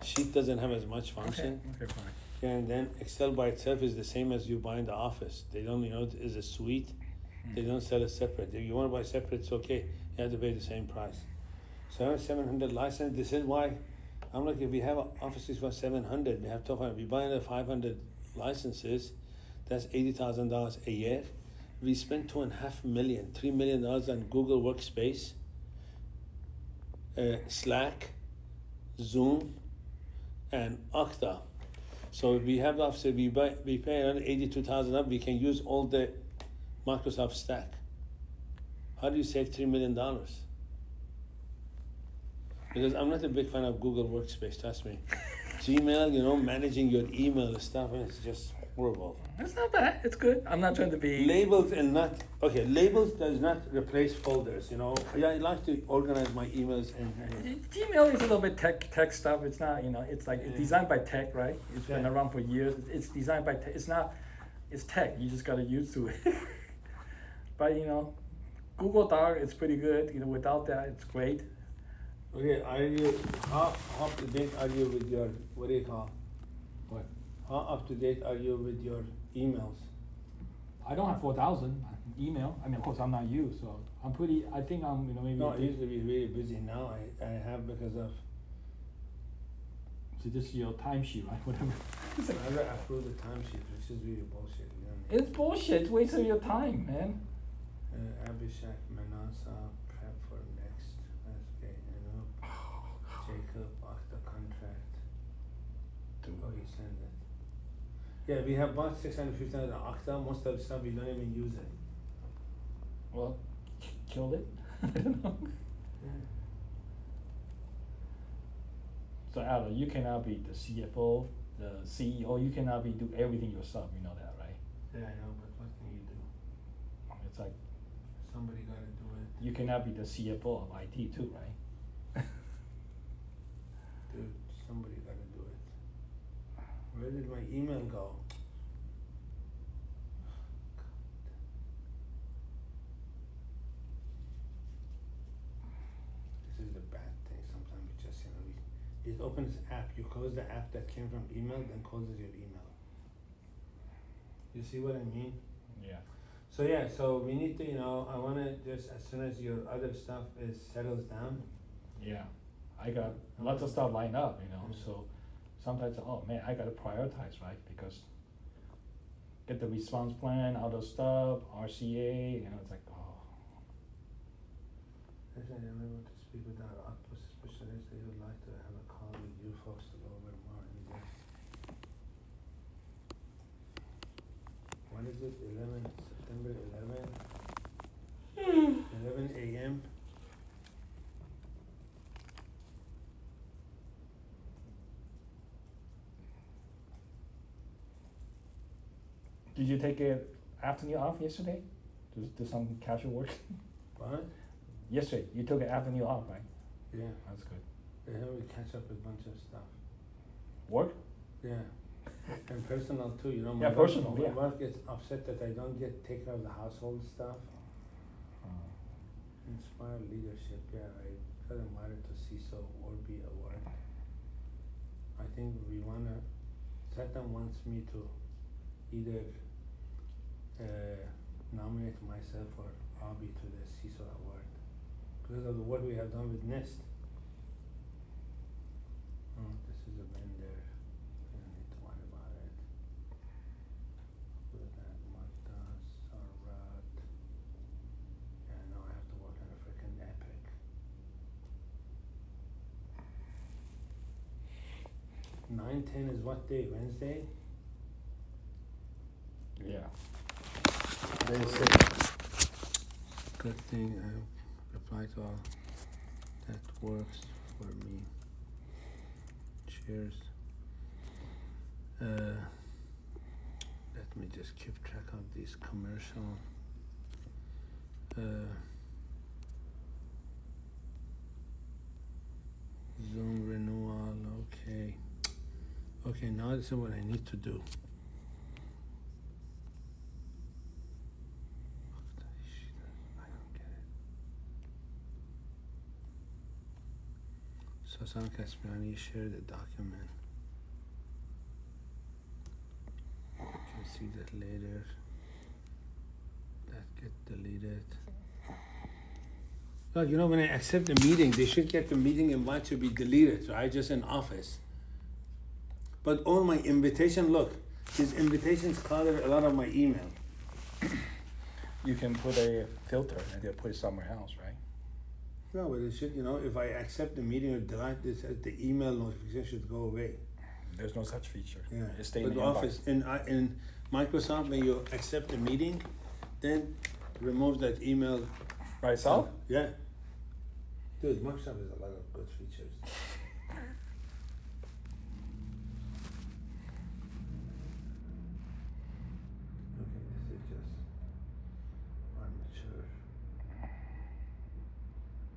Sheet doesn't have as much function. Okay, fine. And then Excel by itself is the same as you buy in the office. They don't, it's a suite. They don't sell it separate. If you want to buy separate, it's okay. You have to pay the same price. So I have 700 license. This is why I'm like, if we have offices for 700, we have 1,200. We buy another 500 licenses. That's $80,000 a year. We spend $2.5 million, $3 million on Google Workspace, Slack, Zoom, and Okta. So if we have the office, we pay around $82,000 up. We can use all the Microsoft stack. How do you save $3 million? Because I'm not a big fan of Google Workspace, trust me. Gmail, managing your email stuff, and it's just horrible. That's not bad. It's good. I'm not trying to be Labels labels does not replace folders, Yeah, I like to organize my emails and Gmail is a little bit tech stuff. It's not, it's like it's designed by tech, right? It's been around for years. It's designed by tech. It's tech. You just gotta use to it. But Google Doc is pretty good. Without that, it's great. Okay, how up to date are you with your, what do you call? What? How up to date are you with your emails? I don't have 4,000 email. I mean, of course, I'm not you, so I'm pretty. I think I'm, maybe. No, I used to be really busy. Now I have because of. So just your timesheet, right? Whatever. I never approve the timesheet, which is really bullshit. It's bullshit. It's wasting your time, man. Abhishek Manasa, prep for next. Okay, Jacob, the contract. Oh, you send it. Yeah, we have bought 650,000 Okta. Most of the stuff we don't even use it. Well, killed it. I don't know. Yeah. So Adam, you cannot be the CFO, the CEO. You cannot do everything yourself. You know that, right? Yeah, I know, but what can you do? It's like Somebody got to do it. you cannot be the CFO of IT too, right? Dude, somebody got to do it. Where did my email go? This is the bad thing. Sometimes it just, it opens app. You close the app that came from email, then closes your email. You see what I mean? Yeah. So yeah, so we need to, I want to just, as soon as your other stuff settles down. Yeah. I got lots of stuff lined up, so sometimes, oh man, I gotta prioritize, right? Because get the response plan, all those stuff, RCA, it's like, oh. Actually, I'm able to speak with our octopus specialist. They would like to have a call with you folks to go over more in depth. What is it? September 11? 11 a.m. Did you take an afternoon off yesterday? Do some casual work? What? Yesterday, you took an afternoon off, right? Yeah. That's good. They help me catch up with a bunch of stuff. Work? Yeah. And personal too, Yeah, personal, my yeah. wife gets upset that I don't take care of the household stuff. Inspire leadership, yeah, I got invited to CISO or be at work. I think we wanna, Satan wants me to either nominate myself or Abhi to the CISO at work because of the work we have done with NIST. Oh, this is a vendor. I don't need to worry about it. Look at that, Magda, Sarat. Yeah, no, I have to work on a freaking Epic. Nine 10 is what day? Wednesday? Yeah. Good thing I replied to all. That works for me. Cheers. Let me just keep track of these commercial. Zoom renewal, okay. Okay, now this is what I need to do. I don't get it. Sasan Kaspiani shared the document. You can see that later. That get deleted. Look, you know, when I accept the meeting, they should get the meeting invite to be deleted, right? Just in Office. But all my invitation, look, these invitations cover a lot of my email. You can put a filter and they'll put it somewhere else, right? No, but it should, you know, if I accept the meeting or delete this, the email notification should go away. There's no such feature. Yeah. It stays But in the Office, inbox. in Microsoft, when you accept the meeting, then remove that email. By itself? Yeah. Dude, Microsoft has a lot of good features. Okay, this is just armature.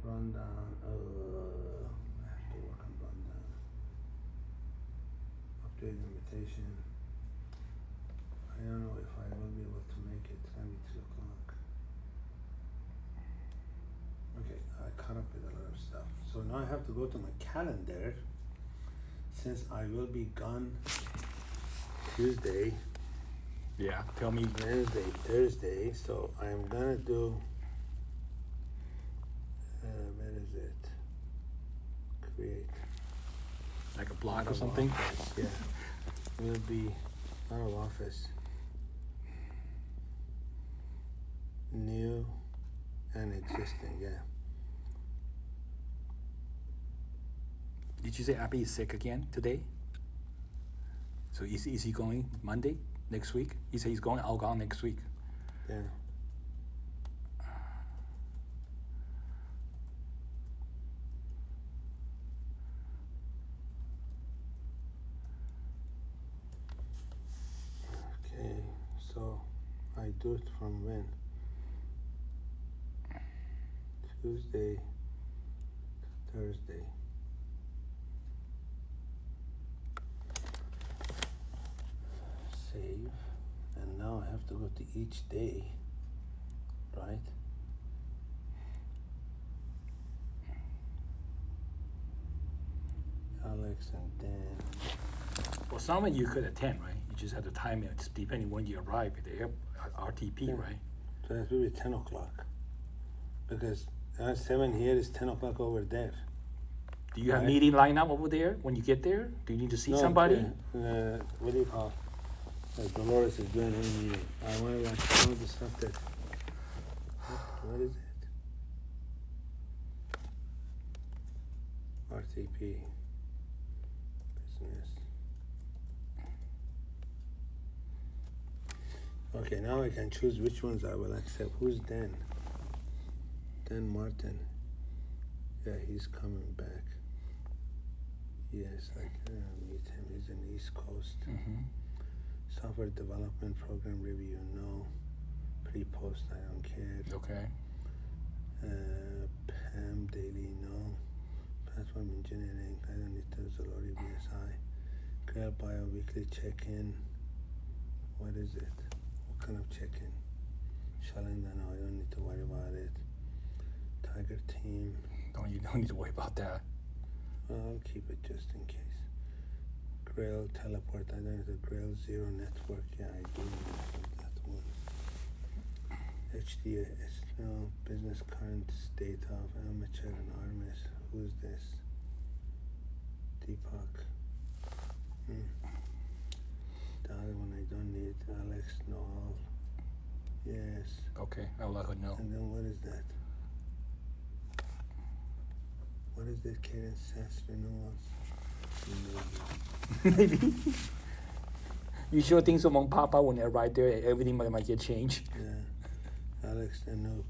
Rundown. I have to work on rundown. Update invitation. I don't know if I will be able to make it. It's gonna be 2 o'clock. Okay, I caught up with a lot of stuff. So now I have to go to my calendar. Since I will be gone Tuesday, Yeah, tell me. Wednesday, Thursday, so I'm gonna do, where is it? Create. Like a blog Out or of something? Office, yeah, will be out of Office. New and existing, yeah. Did you say Abby is sick again today? So is he going Monday next week? He said he's going Algon next week. Yeah. Okay, so I do it from when? Tuesday, Thursday. Save, and now I have to go to each day, right? Alex and Dan. Well, some of you could attend, right? You just have to time it depending when you arrive at the RTP, Yeah. right? So it will be 10 o'clock. Because 7 here is 10 o'clock over there. Do you have Right. meeting lined up over there when you get there? Do you need to see No, somebody? what do you call? Dolores is doing any meeting. I want to watch some of the stuff that. What is it? RTP. Business. Okay, now I can choose which ones I will accept. Who's Dan? Dan Martin. Yeah, he's coming back. Yes, I can meet him. He's in the East Coast. Mm-hmm. Software development program review, no. Pre-post, I don't care. Okay. PAM daily, no. Platform engineering, I don't need to. Zalori BSI. Grail bio weekly check-in. What is it? What kind of check-in? Shalenda, no, I don't need to worry about it. Tiger team. You don't need to worry about that. I'll keep it just in case. Grail teleport, I don't need the Grail Zero network. Yeah, I do need that one. HDS, no. Business current state of amateur and Armis. Who's this? Deepak. The other one I don't need. Alex Noel. Yes. Okay, I'll let her know. And then what is that? What is that? Cadence SaaS renewals? Maybe. You sure things won't pop out when they're right there? Everything might get changed. Yeah. Alex Anoop.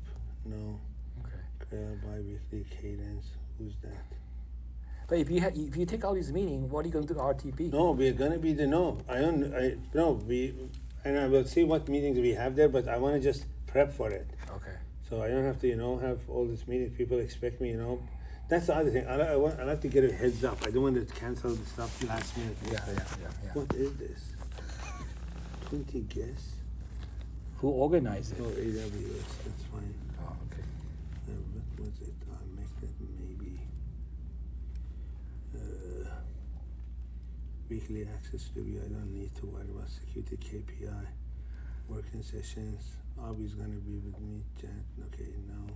No. Okay. Grail bi-weekly cadence. Who's that? But if you take all these meetings, what are you going to do to RTP? No, we're gonna be the no. and I will see what meetings we have there, but I wanna just prep for it. Okay. So I don't have to, have all these meetings, people expect me, That's the other thing, I like to get a heads up, I don't want to cancel the stuff last minute. Yeah. What is this? 20 guests? Who organized it? Oh, AWS, that's fine. Oh, okay. What was it? I'll make that maybe. Weekly access review, I don't need to worry about security KPI. Working sessions, Abby's gonna be with me, Jan, okay, no.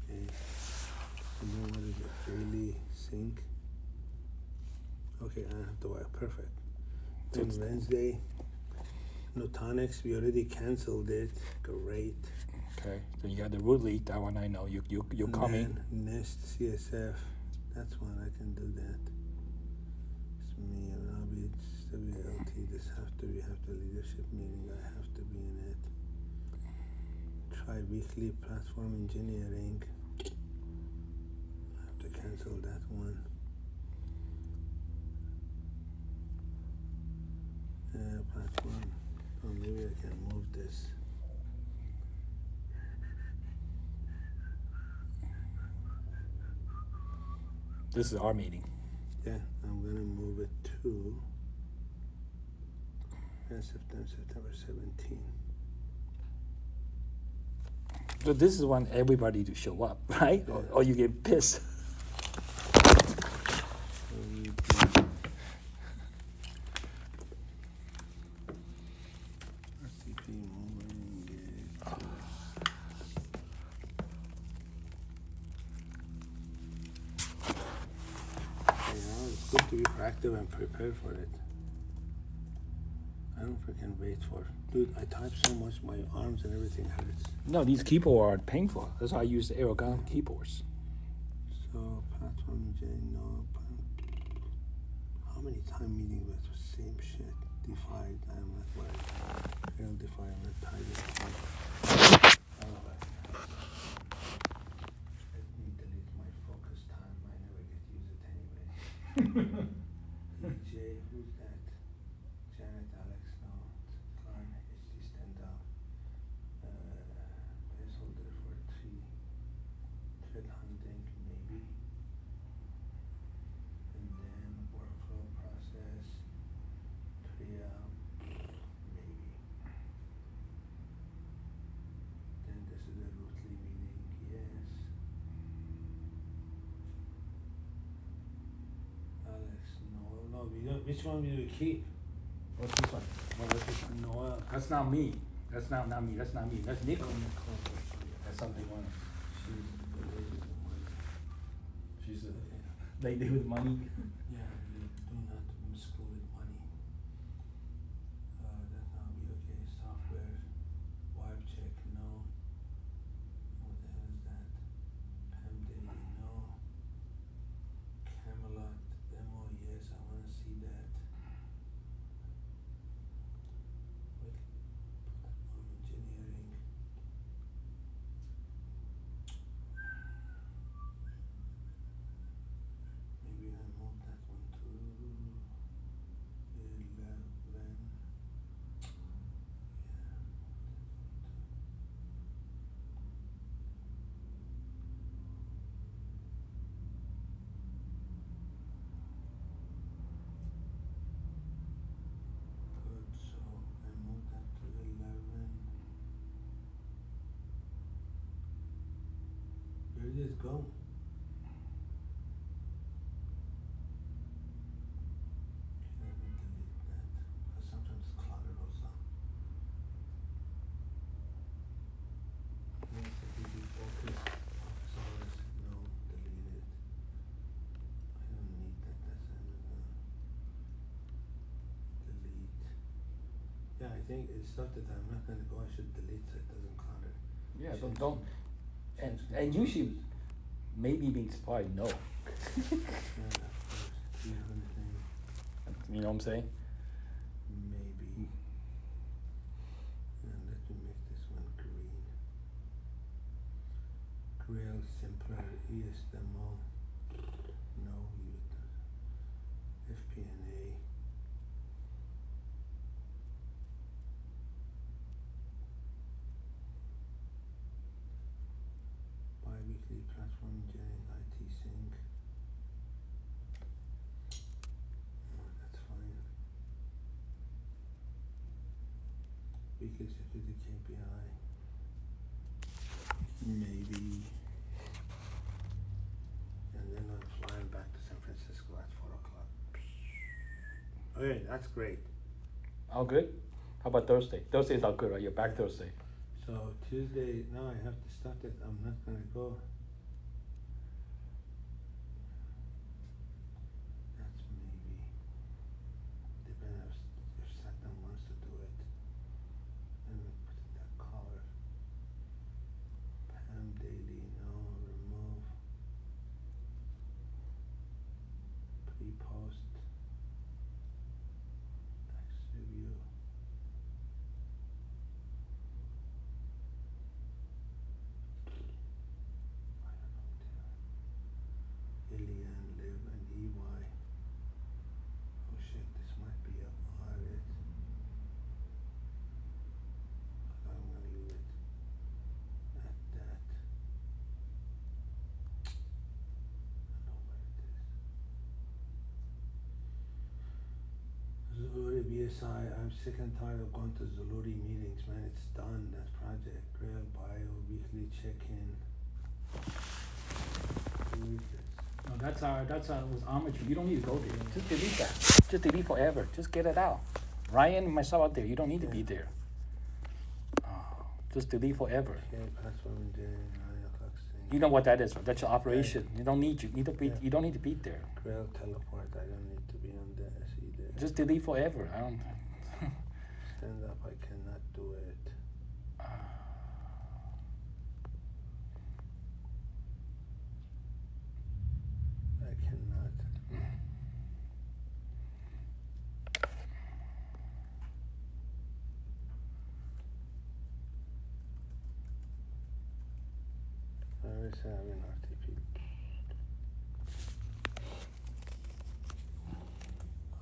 Okay. And then what is it? Daily sync. Okay, I don't have to worry, perfect. Then Wednesday, Nutanix, we already canceled it, great. Okay. So you got the root lead, that one I know. You're coming. Then Nest CSF, that's one I can do that. It's me and Abby, it's WLT, we have the leadership meeting, I have to be in it. Try weekly platform engineering. I have to cancel that one. Platform. Oh, maybe I can move this. This is our meeting. Yeah, I'm gonna move it to September 17. So this is when everybody to show up, right? Yeah. Or you get pissed. It's good to be proactive and prepared for it. I don't freaking wait for. Dude, I type so much, my arms and everything hurts. No, these keyboards are painful. That's why I use the Aragon keyboards. So, platform J, no. How many time meeting with the same shit? Defied, I'm not worried. Fail defy, I'm not tired. Let me delete my focus time. I never get to use it anyway. EJ, who's that? Janet, Alex, no. Klein, HD stand up. Placeholder for 3. Thread hunting, maybe. And then workflow process. 3 maybe. Then this is a Rootly meeting, yes. Alex, no, we don't. Which one will we keep? What's this one? What's this one? Noel. That's not me. That's not me. That's not me. That's Nico. That's something one. She's a lady with money. Yeah, you do not screw with money. That now be okay. Software, wipe check, no. What the hell is that? Pam Daily, no. Camelot demo, yes, I want to see that. What? Platform engineering. Maybe I move that one to 11. Good, so I move that to 11. Where did it go? Let me delete that, because sometimes it's cluttered also. Security focus, office hours, no, delete it. I don't need that, that's another. Delete. Yeah, I think it's stuff that I'm not gonna go, I should delete so it doesn't clutter. Yeah, don't. And usually, maybe being surprised, no. Yeah, of course, 300 thing, You know what I'm saying? maybe. And let me make this one green. Grail simpler, ES demo. No, leave it. FP&A. week executive KPI. Maybe. And then I'm flying back to San Francisco at 4 o'clock. Okay, that's great. All good? How about Thursday? Thursday's all good, right? You're back Thursday. So Tuesday, no, I have to start it. I'm not gonna go. That's maybe. Depends if Satnam wants to do it. And we put in that color. Pam Daily, no, remove. Pre-post. Next review. Ilian, Liv, and EY. Oh shit, this might be a audit. I'm gonna leave it at that. I know where it is. Zuluri BSI, I'm sick and tired of going to Zuluri meetings, man. It's done, that project. Grail Bio, weekly check-in. Who is this? No, that's was Amateur. You don't need to go there. Just delete that. Just delete forever. Just get it out. Ryan and myself out there, you don't need to be there. Just delete forever. Okay, password and day, 9 o'clock thing. You know what that is, right? That's your operation. You don't need you don't need to be there. Grail teleport, I don't need to be on the SE there. Just delete forever. I don't Stand up, I cannot do it. I cannot. I always have an RTP.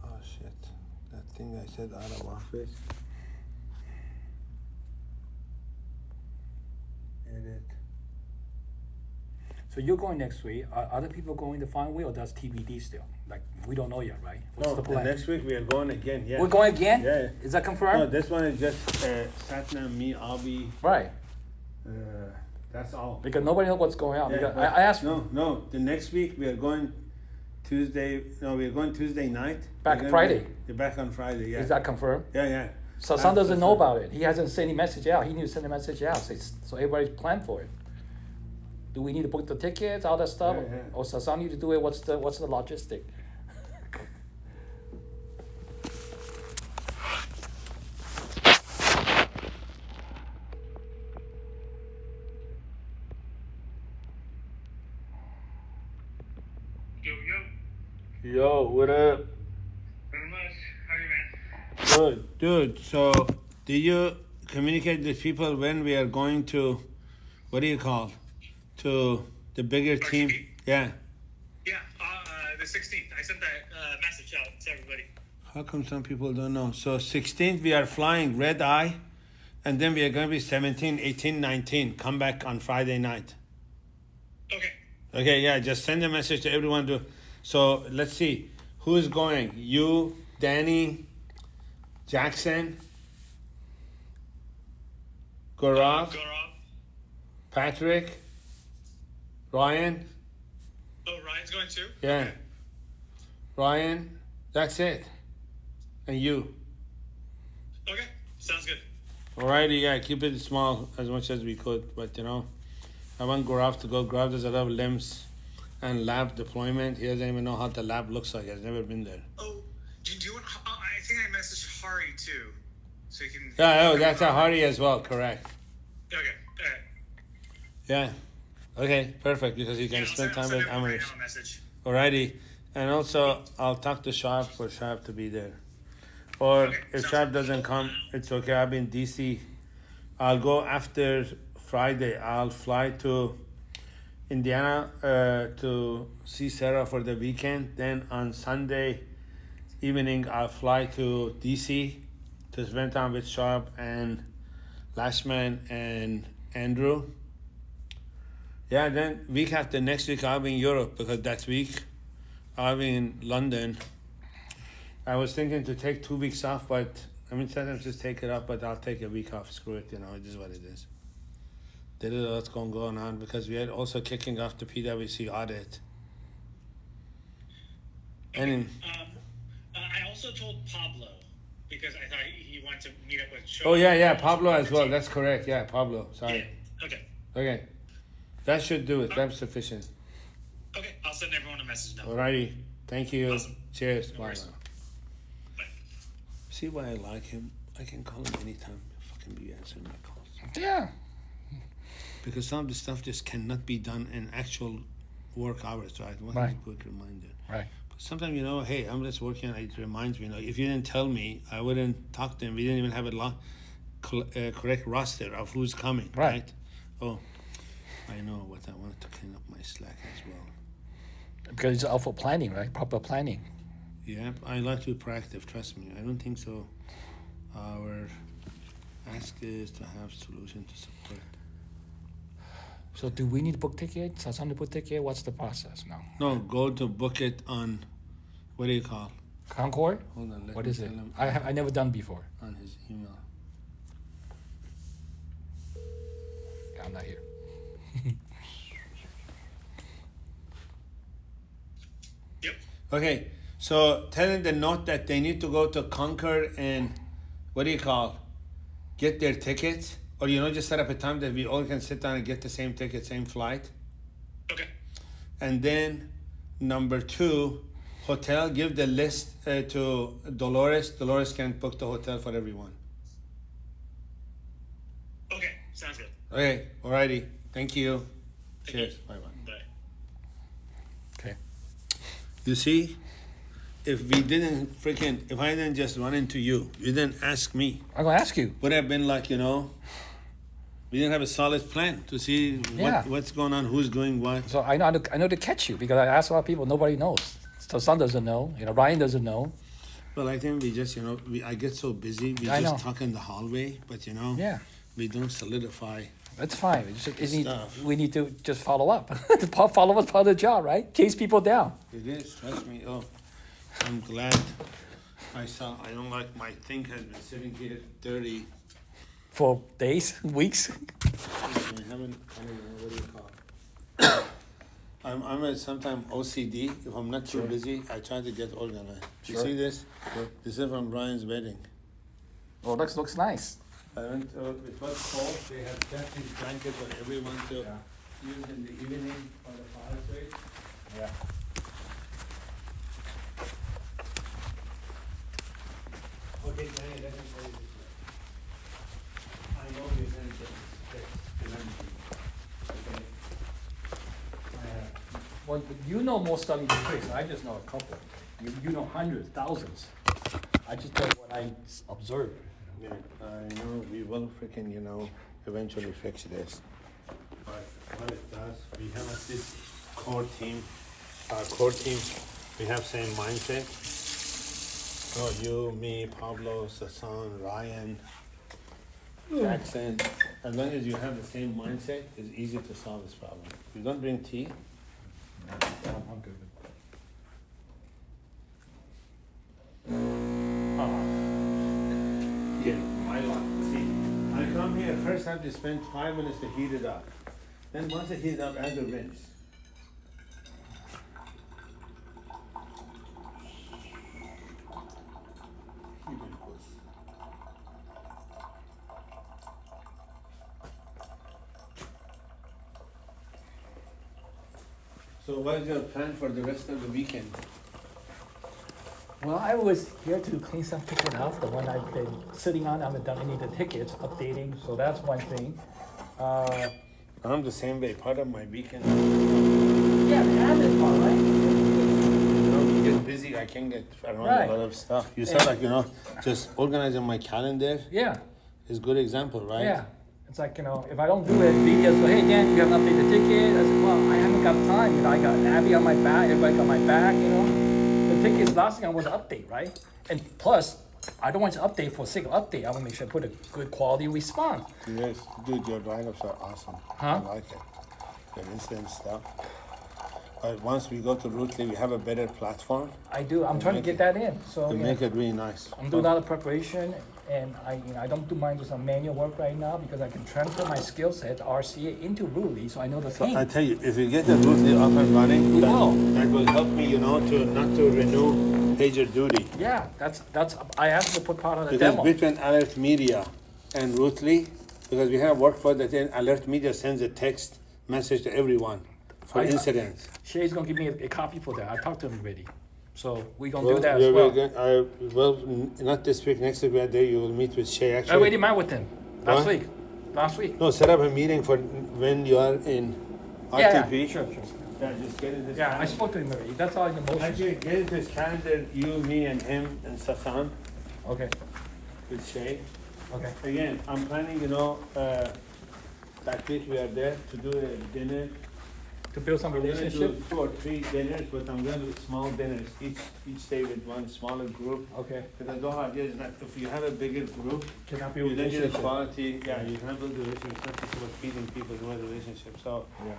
Oh shit. That thing I said out of office. Edit. So you're going next week. Are other people going the following week, or that's TBD still? Like we don't know yet, right? What's the plan? Next week we are going again, yeah. We're going again? Yeah. Is that confirmed? No, this one is just Satnam, me, Avi. Right. That's all. Because nobody knows what's going on. Yeah, Because but I asked No, the next week we are going Tuesday. No, we are going Tuesday night. Back Friday. You're back on Friday, yeah. Is that confirmed? Yeah. So Sasan doesn't know about it. He hasn't sent any message out. He needs to send a message out. So everybody's planned for it. Do we need to book the tickets, all that stuff? Yeah. Or Sasan need to do it? What's the logistic? Yo, what up? Not much. How are you, man? Good. Dude, so do you communicate with people when we are going to, what do you call, to the bigger team? RTP? Yeah. Yeah, the 16th. I sent that message out to everybody. How come some people don't know? So 16th we are flying red eye, and then we are going to be 17, 18, 19. Come back on Friday night. Okay. Okay, yeah, just send a message to everyone. So let's see, who is going? You, Danny, Jackson, Gaurav, Patrick, Ryan. Oh, Ryan's going too? Yeah. Okay. Ryan, that's it. And you. Okay, sounds good. Alrighty, yeah, keep it small as much as we could, but I want Gaurav to go. Gaurav does a lot of LIMS and lab deployment. He doesn't even know how the lab looks like. He's never been there. Oh, do you want? I think I messaged Hari too, so you can. Yeah, that's a Hari as well, correct. Okay. All right. Yeah. Okay, perfect, because you can Yeah, spend I'll time send with everyone right Amrish. now a message. Alrighty. And also, I'll talk to Sharp for Sharp to be there. Or Okay, if sounds Sharp good. doesn't come, it's okay. I'll be in DC. I'll go after Friday. I'll fly to Indiana to see Sarah for the weekend. Then on Sunday evening, I'll fly to DC to spend time with Sharp and Lashman and Andrew. Yeah, then week after next week, I'll be in Europe because that week I'll be in London. I was thinking to take 2 weeks off, but I mean, sometimes just take it up, but I'll take a week off. Screw it, you know, it is what it is. There is a lot going on because we are also kicking off the PwC audit. And in, I also told Pablo because I thought he wanted to meet up with. oh yeah, Pablo as well. That's correct. Yeah, Pablo. Sorry. Yeah. Okay. Okay, that should do it. That's sufficient. Okay, I'll send everyone a message now. Alrighty. Thank you. Awesome. Cheers. No Bye. worries. Bye. See why I like him? I can call him anytime. Fucking be answering my calls. Yeah. Because some of the stuff just cannot be done in actual work hours, right? What Right. is a quick reminder? Right. Sometimes, you know, hey, I'm just working, it reminds me, you know, if you didn't tell me, I wouldn't talk to him. We didn't even have a correct roster of who's coming, Right. right? Oh, I know what I wanted to clean up my Slack as well. Because it's all for planning, right? Proper planning. Yeah, I like to be proactive, trust me. I don't think so. Our ask is to have solution to support. So do we need to book tickets? Has somebody book ticket? What's the process now? No, go to book it on, what do you call? Concord? Hold on, let What me is tell it? him I never done before. on his email. Yeah, I'm not here. Yep. Okay, so tell them the note that they need to go to Concord and what do you call? Get their tickets, or you know, just set up a time that we all can sit down and get the same ticket, same flight. Okay. And then number 2, hotel. Give the list to Dolores. Dolores can book the hotel for everyone. Okay. Sounds good. Okay, alrighty. Thank you. Thank Cheers. you. Bye bye. Bye. Okay. You see, if we didn't if I didn't just run into you, you didn't ask me, I'm gonna ask you. would have been like, you know, we didn't have a solid plan to see Yeah. what's going on, who's doing what. So I know to catch you because I ask a lot of people. Nobody knows. So Son doesn't know. You know, Ryan doesn't know. Well, I think we just, you know, I get so busy, we I just know. talk in the hallway, but you know, Yeah. we don't solidify. That's fine. Stuff. We need to just follow up. Follow up is part of the job, right? Chase people down. It is, trust me. Oh, I'm glad I saw. I don't like my thing has been sitting here dirty. For days, weeks. I haven't, I don't know, what do you call it? I'm at sometimes OCD. If I'm not too busy, I try to get organized. You Sure. see this? Sure. This is from Brian's wedding. Oh, looks nice. I went to, it was cold. They had kept these blankets for everyone to Yeah. use in the evening for the fireplace. Yeah. Okay, Danny, let me tell you this way. I know you're gonna get this fixed eventually. Okay? Well, you know more stuff than Chris. I just know a couple. You know hundreds, thousands. I just know what I observe. Yeah, I know we will freaking, you know, eventually fix this. But what it does, we have this core team, we have same mindset. So you, me, Pablo, Sasan, Ryan, Jackson, as long as you have the same mindset, it's easy to solve this problem. You don't bring tea? I'm good. Yeah, my luck. See, I come here, first I have to spend 5 minutes to heat it up. Then once I heat it up, I have to rinse. So what is your plan for the rest of the weekend? Well, I was here to clean some ticket up. The one I've been sitting on, I haven't done any of the tickets, updating. So that's one thing. I'm the same way, part of my weekend. Yeah, the admin part, right? You know, we get busy, I can get around Right. a lot of stuff. You said like, you know, just organizing my calendar Yeah, is a good example, right? yeah. It's like, you know, if I don't do it, media say, hey, Dan, you haven't updated the ticket. I said, well, I haven't got time. You know, I got Abby on my back, everybody got my back, you know. The ticket's the last thing I want to update, right? And plus, I don't want to update for the sake of update. I want to make sure I put a good quality response. Yes, dude, your write-ups are awesome. Huh? I like it. Your incident stuff. But once we go to Rootly, we have a better platform I do. I'm trying to make get it- that in. So to yeah, make it really nice. I'm doing a lot of preparation, and I don't do mind some manual work right now because I can transfer my skill set RCA into Rootly, so I know the thing. I tell you, if you get the Rootly up and running, We that, will. that will help me, you know, to not to renew PagerDuty. Yeah, that's I asked to put part of the Because demo. between Alert Media and Rootly, because we have workflow that then Alert Media sends a text message to everyone for I- incidents. Shay's gonna give me a copy for that. I talked to him already, so we're gonna Well, do that we're as well. not this week, next week we are there, you will meet with Shay I actually. already met with him last What? week. Last week. No, set up a meeting for when you are in Yeah, RTP. sure. Yeah, just get in this Yeah, I calendar. spoke to him already. That's all in the motion. Actually, get into his calendar, you, me, and him, and Sasan Okay, with Shay. okay. Again, I'm planning, you know, that week we are there to do a dinner. To build some I'm gonna relationship. do 2 or 3 dinners, but I'm gonna do small dinners, each day with one smaller group. Okay. Because the whole idea is that if you have a bigger group, Cannot you build then get a relationship. quality, yeah, you can build a relationship, it's not just about feeding people, you want a relationship. So Yeah.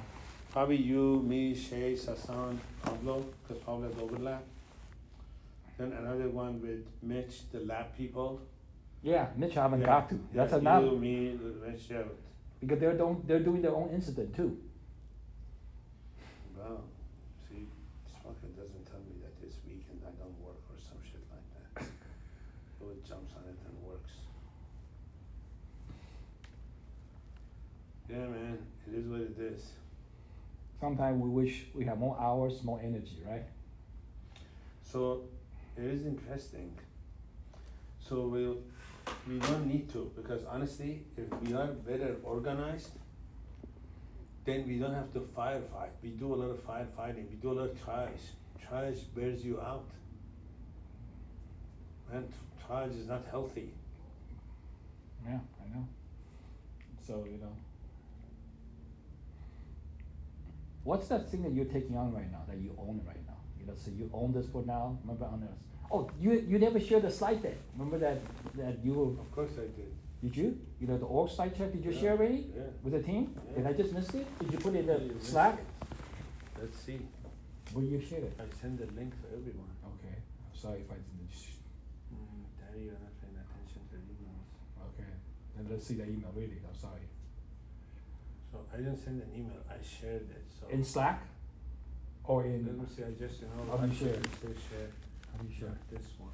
probably you, me, Shay, Sasan, Pablo, because Pablo has overlap. Then another one with Mitch, the lab people. Yeah, Mitch, I haven't Yeah, got to. That's yeah, enough you, me, Mitch, yeah. because they're doing their own incident too. Wow, see, this fucker doesn't tell me that this weekend I don't work or some shit like that. So it jumps on it and works. Yeah, man, it is what it is. Sometimes we wish we have more hours, more energy, right? So it is interesting. So we don't need to, because honestly, if we are better organized, then we don't have to firefight. We do a lot of firefighting. We do a lot of triage. Triage bears you out. And triage is not healthy. Yeah, I know. So what's that thing that you're taking on right now that you own right now? So you own this for now. Remember on this? Oh, you never shared the slide deck. Remember that you were. Of course I did. Did you? The org slide check, did you Yeah, share already? yeah. With the team? Yeah. Did I just miss it? Did you put it in Yeah, the you missed Slack? it. Let's see. Where you share it? I send the link to everyone. Okay. I'm sorry if I didn't. Daddy, you're not paying attention to emails. Okay. Then let's see the email really. I'm sorry. So I didn't send an email. I shared it. So In Slack? Or let in, me see. I just How do you share? Say share. how do you share? This one.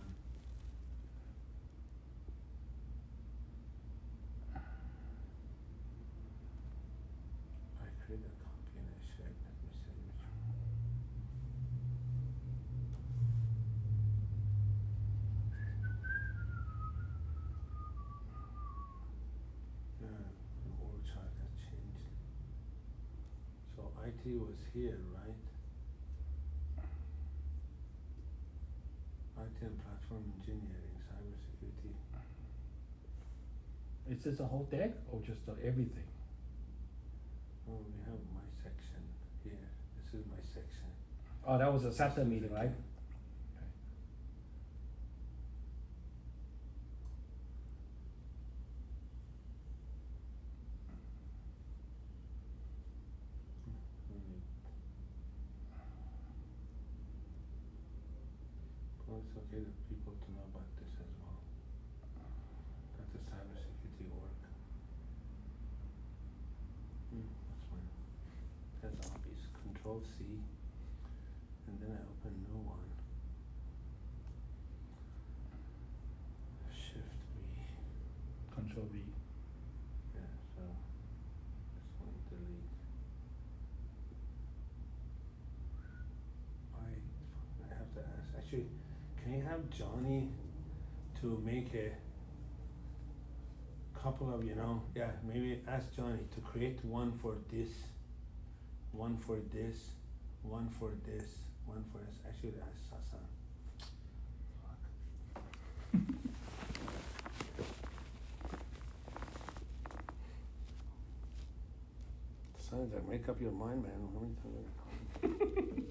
I create a copy and I share it. Let me see which one. Yeah, the org chart has changed. So IT was here, right? IT and platform engineering, cybersecurity. Is this a whole deck or just everything? Oh, we have my section here. This is my section. Oh, that was a SATA meeting, right? Well, it's okay for people to know about this as well. That's a cybersecurity work. That's fine. That's obvious. Control C, and then I open new one. Shift V. Control V. Yeah, so this one delete. I have to ask. Actually, can you have Johnny to make a couple of, maybe ask Johnny to create one for this, one for this, one for this, one for this. Actually, ask Sasan. Fuck. Sounds like make up your mind, man. How many times am I calling?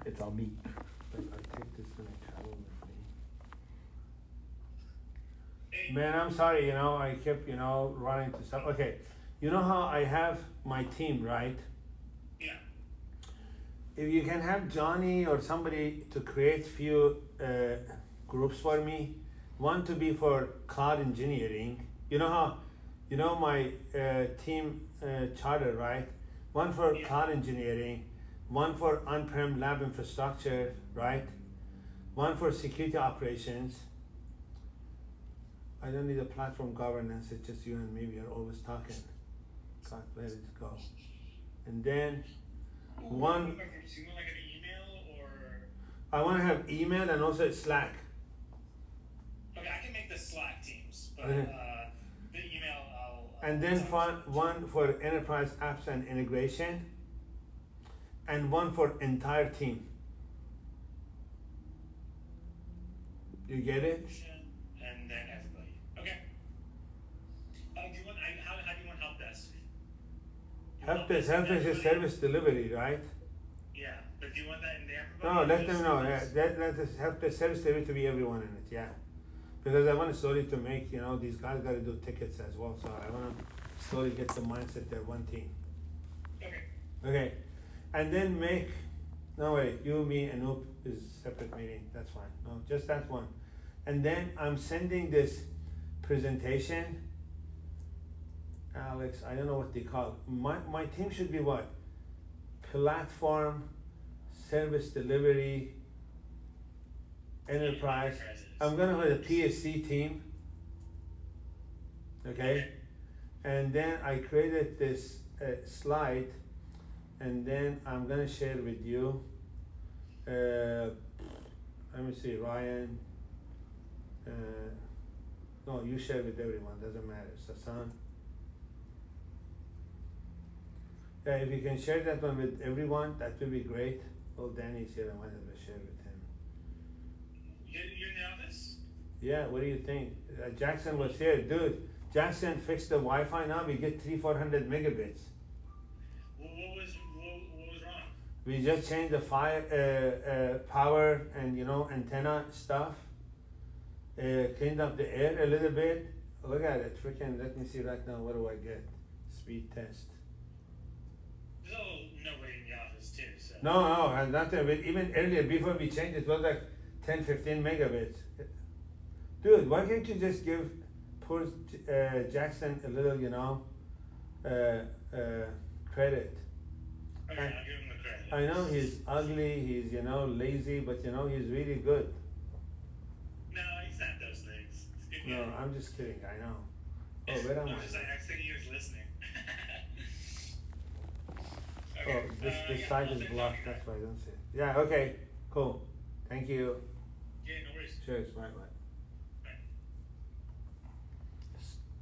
It's on me. I take this when I travel with me. Man, I'm sorry, I kept, running to stuff. Okay, you know how I have my team, right? Yeah. if you can have Johnny or somebody to create few groups for me, one to be for cloud engineering. You know how, you know my team charter, right? One for cloud engineering, one for on-prem lab infrastructure, right? One for security operations. I don't need a platform governance, it's just you and me, we are always talking. God, let it go. And then one, Do you want like an email or? I want to have email and also Slack. Okay, I can make the Slack teams, but Okay. the email I'll. And then one for enterprise apps and integration, and one for entire team. You get it? And then everybody. Okay. Do you want? How do you want help desk? Help desk is service delivery, right? Yeah, but do you want that in the everybody? No, or let just them know. service? Let us help desk service delivery to be everyone in it, yeah. Because I want to slowly to make, you know, these guys got to do tickets as well, so I want to slowly get the mindset they're one team. Okay. Okay, and then make, no wait, you, me, and Oop is separate meeting, that's fine, no, just that one. And then I'm sending this presentation, Alex, I don't know what they call it. My team should be what? Platform, service delivery, enterprise. I'm gonna have a PSC team, okay? And then I created this slide, and then I'm gonna share with you. Let me see, Ryan. No, you share with everyone, doesn't matter. Sasan. Yeah, if you can share that one with everyone, that would be great. Oh, Danny's here, I might have to share with him. You know this? Yeah, what do you think? Jackson was here, dude. Jackson fixed the Wi-Fi now. We get 300-400 megabits. What was wrong? We just changed the power and antenna stuff. Cleaned up the air a little bit. Look at it, freaking. Let me see right now. What do I get? Speed test. There's nobody in the office too, so. No, nothing. But even earlier, before we changed it, was like 10-15 megabits. Dude, why can't you just give poor Jackson a little, credit? Okay, I'll give him the credit. I know he's ugly, he's lazy, but he's really good. No, he's not those things. He's a good No, guy. I'm just kidding. I know. Oh, where am I'm just like, I? I think he was listening. Oh, this site is blocked. That's why I don't see it. Yeah. Okay. Cool. Thank you. Yeah, no worries. Cheers. Bye.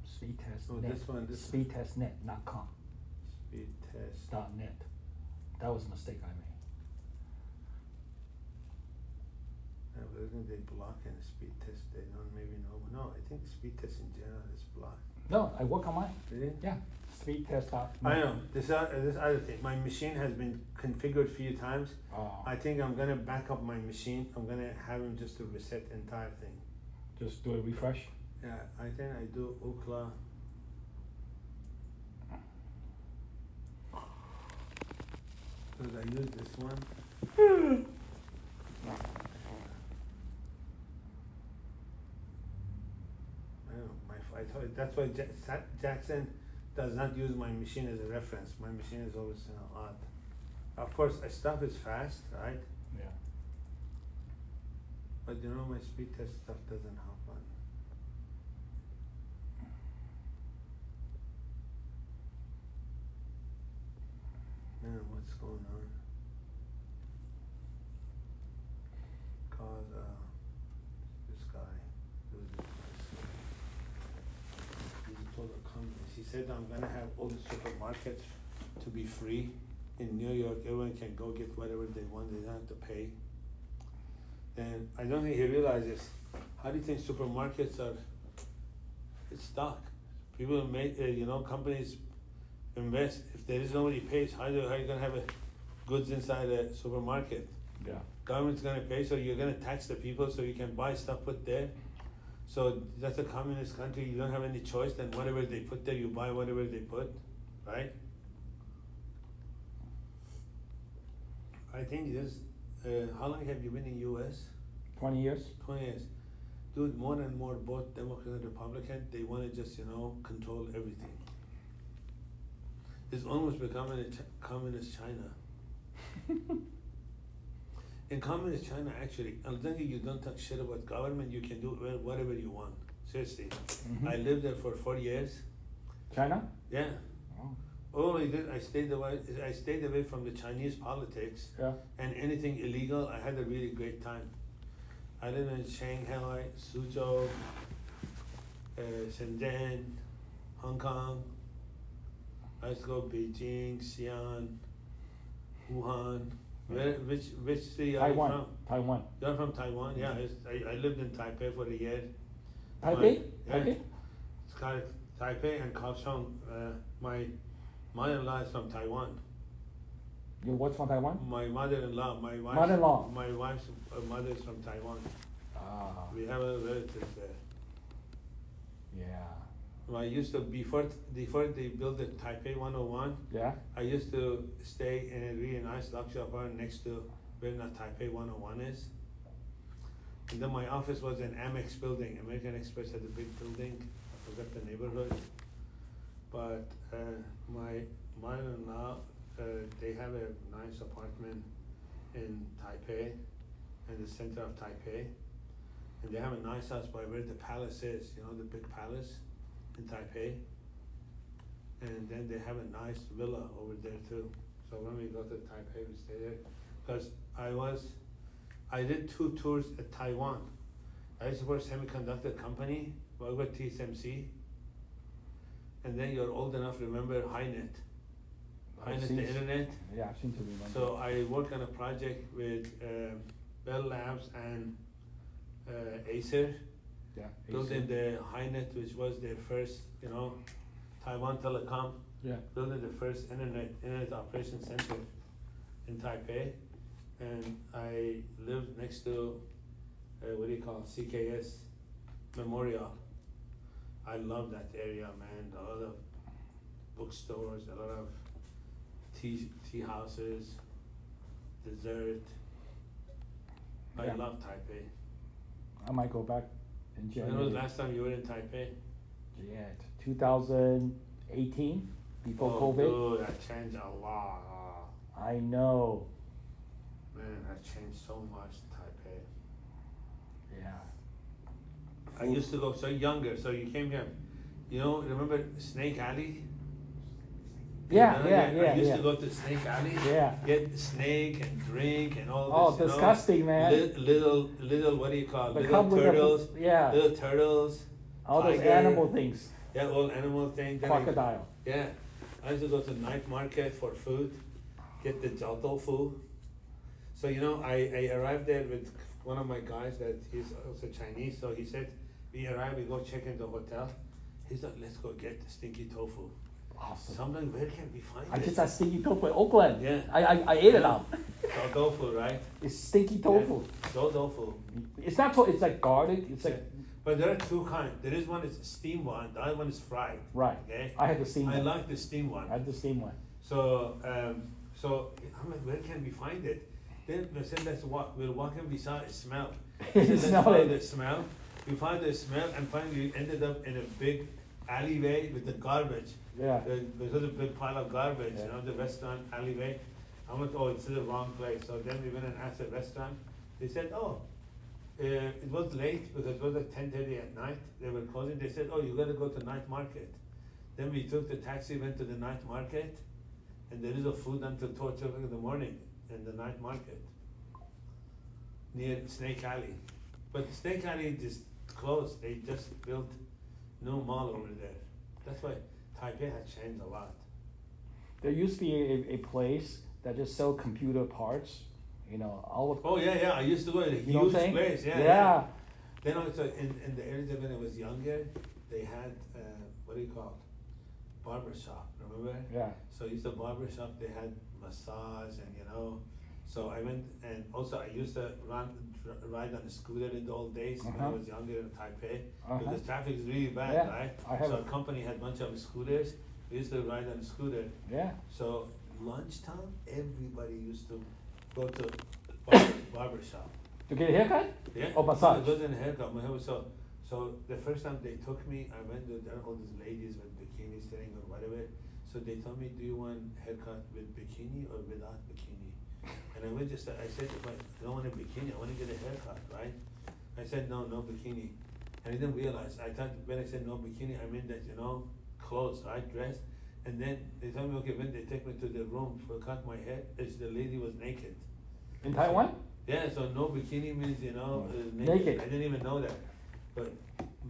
Speed test Oh, net. this one. Speed test net, not com. Speed test. .net. That was a mistake I made. Yeah, but isn't they blocking the speed test? They don't maybe know. No, I think the speed test in general is blocked. No, I work on mine. Did it? Yeah, speed test .net. I know. This other thing. My machine has been configured a few times. Oh, I think I'm gonna back up my machine. I'm gonna have him just to reset the entire thing. just do a refresh. Yeah, I think I do Ookla. Because I use this one. I don't know, I thought that's why Jackson does not use my machine as a reference. My machine is always odd. Of course, stuff is fast, right? Yeah. But my speed test stuff doesn't help on. Man, what's going on? Cause this guy, he told the companies, he said I'm gonna have all the supermarkets to be free in New York. Everyone can go get whatever they want. They don't have to pay. And I don't think he realizes, how do you think supermarkets are? It's stock. People make, companies invest. If there is nobody pays, how are you gonna have goods inside a supermarket? Yeah. Government's gonna pay, so you're gonna tax the people so you can buy stuff put there. So that's a communist country. You don't have any choice. Then whatever they put there, you buy whatever they put, right? I think this, how long have you been in US? 20 years. 20 years. Dude, more and more, both Democrat and Republican, they wanna just, control everything. It's almost becoming a communist China. In communist China, actually, as long as you don't talk shit about government, you can do whatever you want. Seriously. I lived there for 4 years. China? Yeah. Oh. All I did, I stayed away from the Chinese politics. Yeah. And anything illegal. I had a really great time. I lived in Shanghai, Suzhou, Shenzhen, Hong Kong. I used to go Beijing, Xi'an, Wuhan. Which city are you Taiwan. from? Taiwan. You're from Taiwan? Yeah, I lived in Taipei for a year. Taipei? Yeah. Taipei? It's called Taipei and Kaohsiung. My mother-in-law is from Taiwan. You what's from Taiwan? My mother-in-law, my wife's Mother-in-law. My wife's mother is from Taiwan. Ah, We have a relative there. yeah. I used to before they built the Taipei 101. Yeah? I used to stay in a really nice luxury apartment next to where the Taipei 101 is. And then my office was an Amex building. American Express had a big building. I forgot the neighborhood. But my mother-in-law, they have a nice apartment in Taipei, in the center of Taipei. And they have a nice house by where the palace is, the big palace in Taipei. And then they have a nice villa over there too. So when we go to Taipei, we stay there. Because I did 2 tours at Taiwan. I used to work semiconductor company, work with TSMC. And then you're old enough to remember HiNet. HiNet, the internet. Yeah, I seem to remember. So I worked on a project with Bell Labs and Acer. Yeah. Building the HiNet, which was their first, Taiwan Telecom, Yeah. building the first internet operation center in Taipei. And I lived next to, CKS Memorial. I love that area, man. A lot of bookstores, a lot of tea houses, dessert. I Yeah. love Taipei. I might go back in When January. was the last time you were in Taipei? Yeah, 2018, before Oh, COVID. dude, that changed a lot. I know. Man, that changed so much, Taipei. Yeah. I used to go so younger, so you came here. Remember Snake Alley? Yeah, I used yeah. to go to Snake Alley. Yeah. Get snake and drink and all Oh, this. disgusting, man. Little, what do you call They it? come Little with the- turtles. yeah. Little turtles. All those tiger. animal things. Yeah, all animal things. Then Crocodile. Yeah. I used to go to night market for food, get the jiao tofu. So, I arrived there with one of my guys that he's also Chinese. So he said, we arrived, we go check in the hotel. He said, let's go get stinky tofu. Awesome. So I'm like, where can we find I it? just had stinky tofu in Oakland. Yeah. I ate it out. Jiao tofu, right? It's stinky tofu. Jiao tofu. It's not it's like garlic. It's like, But there are 2 kinds. There is one is steam one, the other one is fried. right. Okay? I had the steam I one. like the steam one. I had the steam one. So I'm like, where can we find it? Then I said, let's walk. We'll walk and we saw a smell. I said, let's Smell find it. the smell. We found the smell and finally we ended up in a big alleyway with the garbage. Yeah. There was a big pile of garbage, Yeah. the restaurant alleyway. I went, oh, it's the wrong place. So then we went and asked the restaurant. They said, it was late because it was like 10:30 at night. They were closing. They said, oh, you got to go to night market. Then we took the taxi, went to the night market, and there is a food until 12 o'clock in the morning in the night market near Snake Alley. But Snake Alley just closed. They just built no mall over there. That's why Taipei has changed a lot. There used to be a place that just sell computer parts. All of. Oh yeah, I used to go to a You know what huge I'm saying? place. Yeah. Then also in the area when I was younger, they had what do you call it? Barber shop. Remember? Yeah. So I used to barber shop. They had massage and So I went and also I used to ride on a scooter in the old days when I was younger in Taipei because traffic is really bad, Yeah, right? I have So a- a company had a bunch of scooters. We used to ride on a scooter. Yeah. So lunchtime, everybody used to go to barber shop. To get a haircut? Yeah. Oh, massage. It wasn't a haircut. So the first time they took me, I went to all these ladies with bikinis sitting or whatever. So they told me, do you want haircut with bikini or without bikini? And I said, if I don't want a bikini, I want to get a haircut, right? I said, no bikini. And I didn't realize, I thought when I said no bikini, I meant that, clothes, right, dress. And then they told me, okay, when they take me to the room to cut my hair, the lady was naked. In Taiwan? Yeah, so no bikini means, Naked. I didn't even know that. But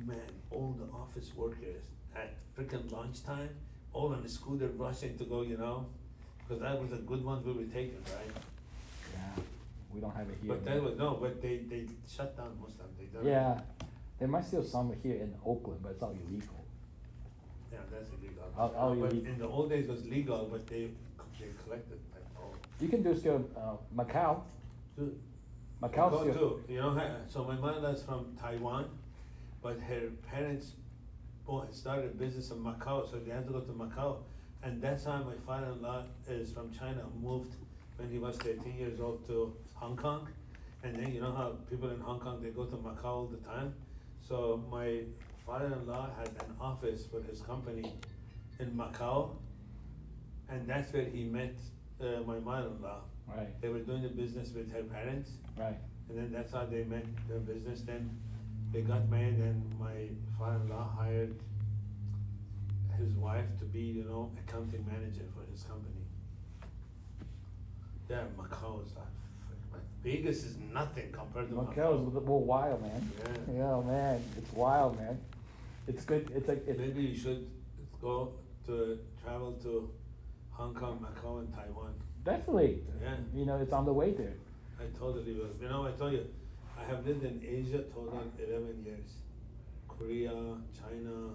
man, all the office workers at freaking lunchtime, all on the scooter rushing to go, because that was a good one we were taking, right? Yeah, we don't have it here. But that was, no, but they shut down most of them. Yeah, there might still some here in Oakland, but it's all illegal. Yeah, that's illegal. All But illegal. in the old days it was legal, but they collected like all. You can do still, Macau. Dude, Macau go still. too. So my mother's from Taiwan, but her parents started a business in Macau, so they had to go to Macau. And that's how my father-in-law is from China, moved when he was 13 years old to Hong Kong. And then you know how people in Hong Kong, they go to Macau all the time. So my father-in-law had an office for his company in Macau, and that's where he met my mother-in-law. Right, They were doing the business with her parents, right. and then that's how they met their business. Then they got married, and my father-in-law hired his wife to be, accounting manager for his company. Yeah, Macau is like Vegas is nothing compared to Macau is a little wild, man. Yeah. Yeah, man, it's wild, man. It's good, Maybe you should go to travel to Hong Kong, Macau, and Taiwan. definitely, Yeah. it's on the way there. I totally will. I told you, I have lived in Asia total 11 years. Korea, China,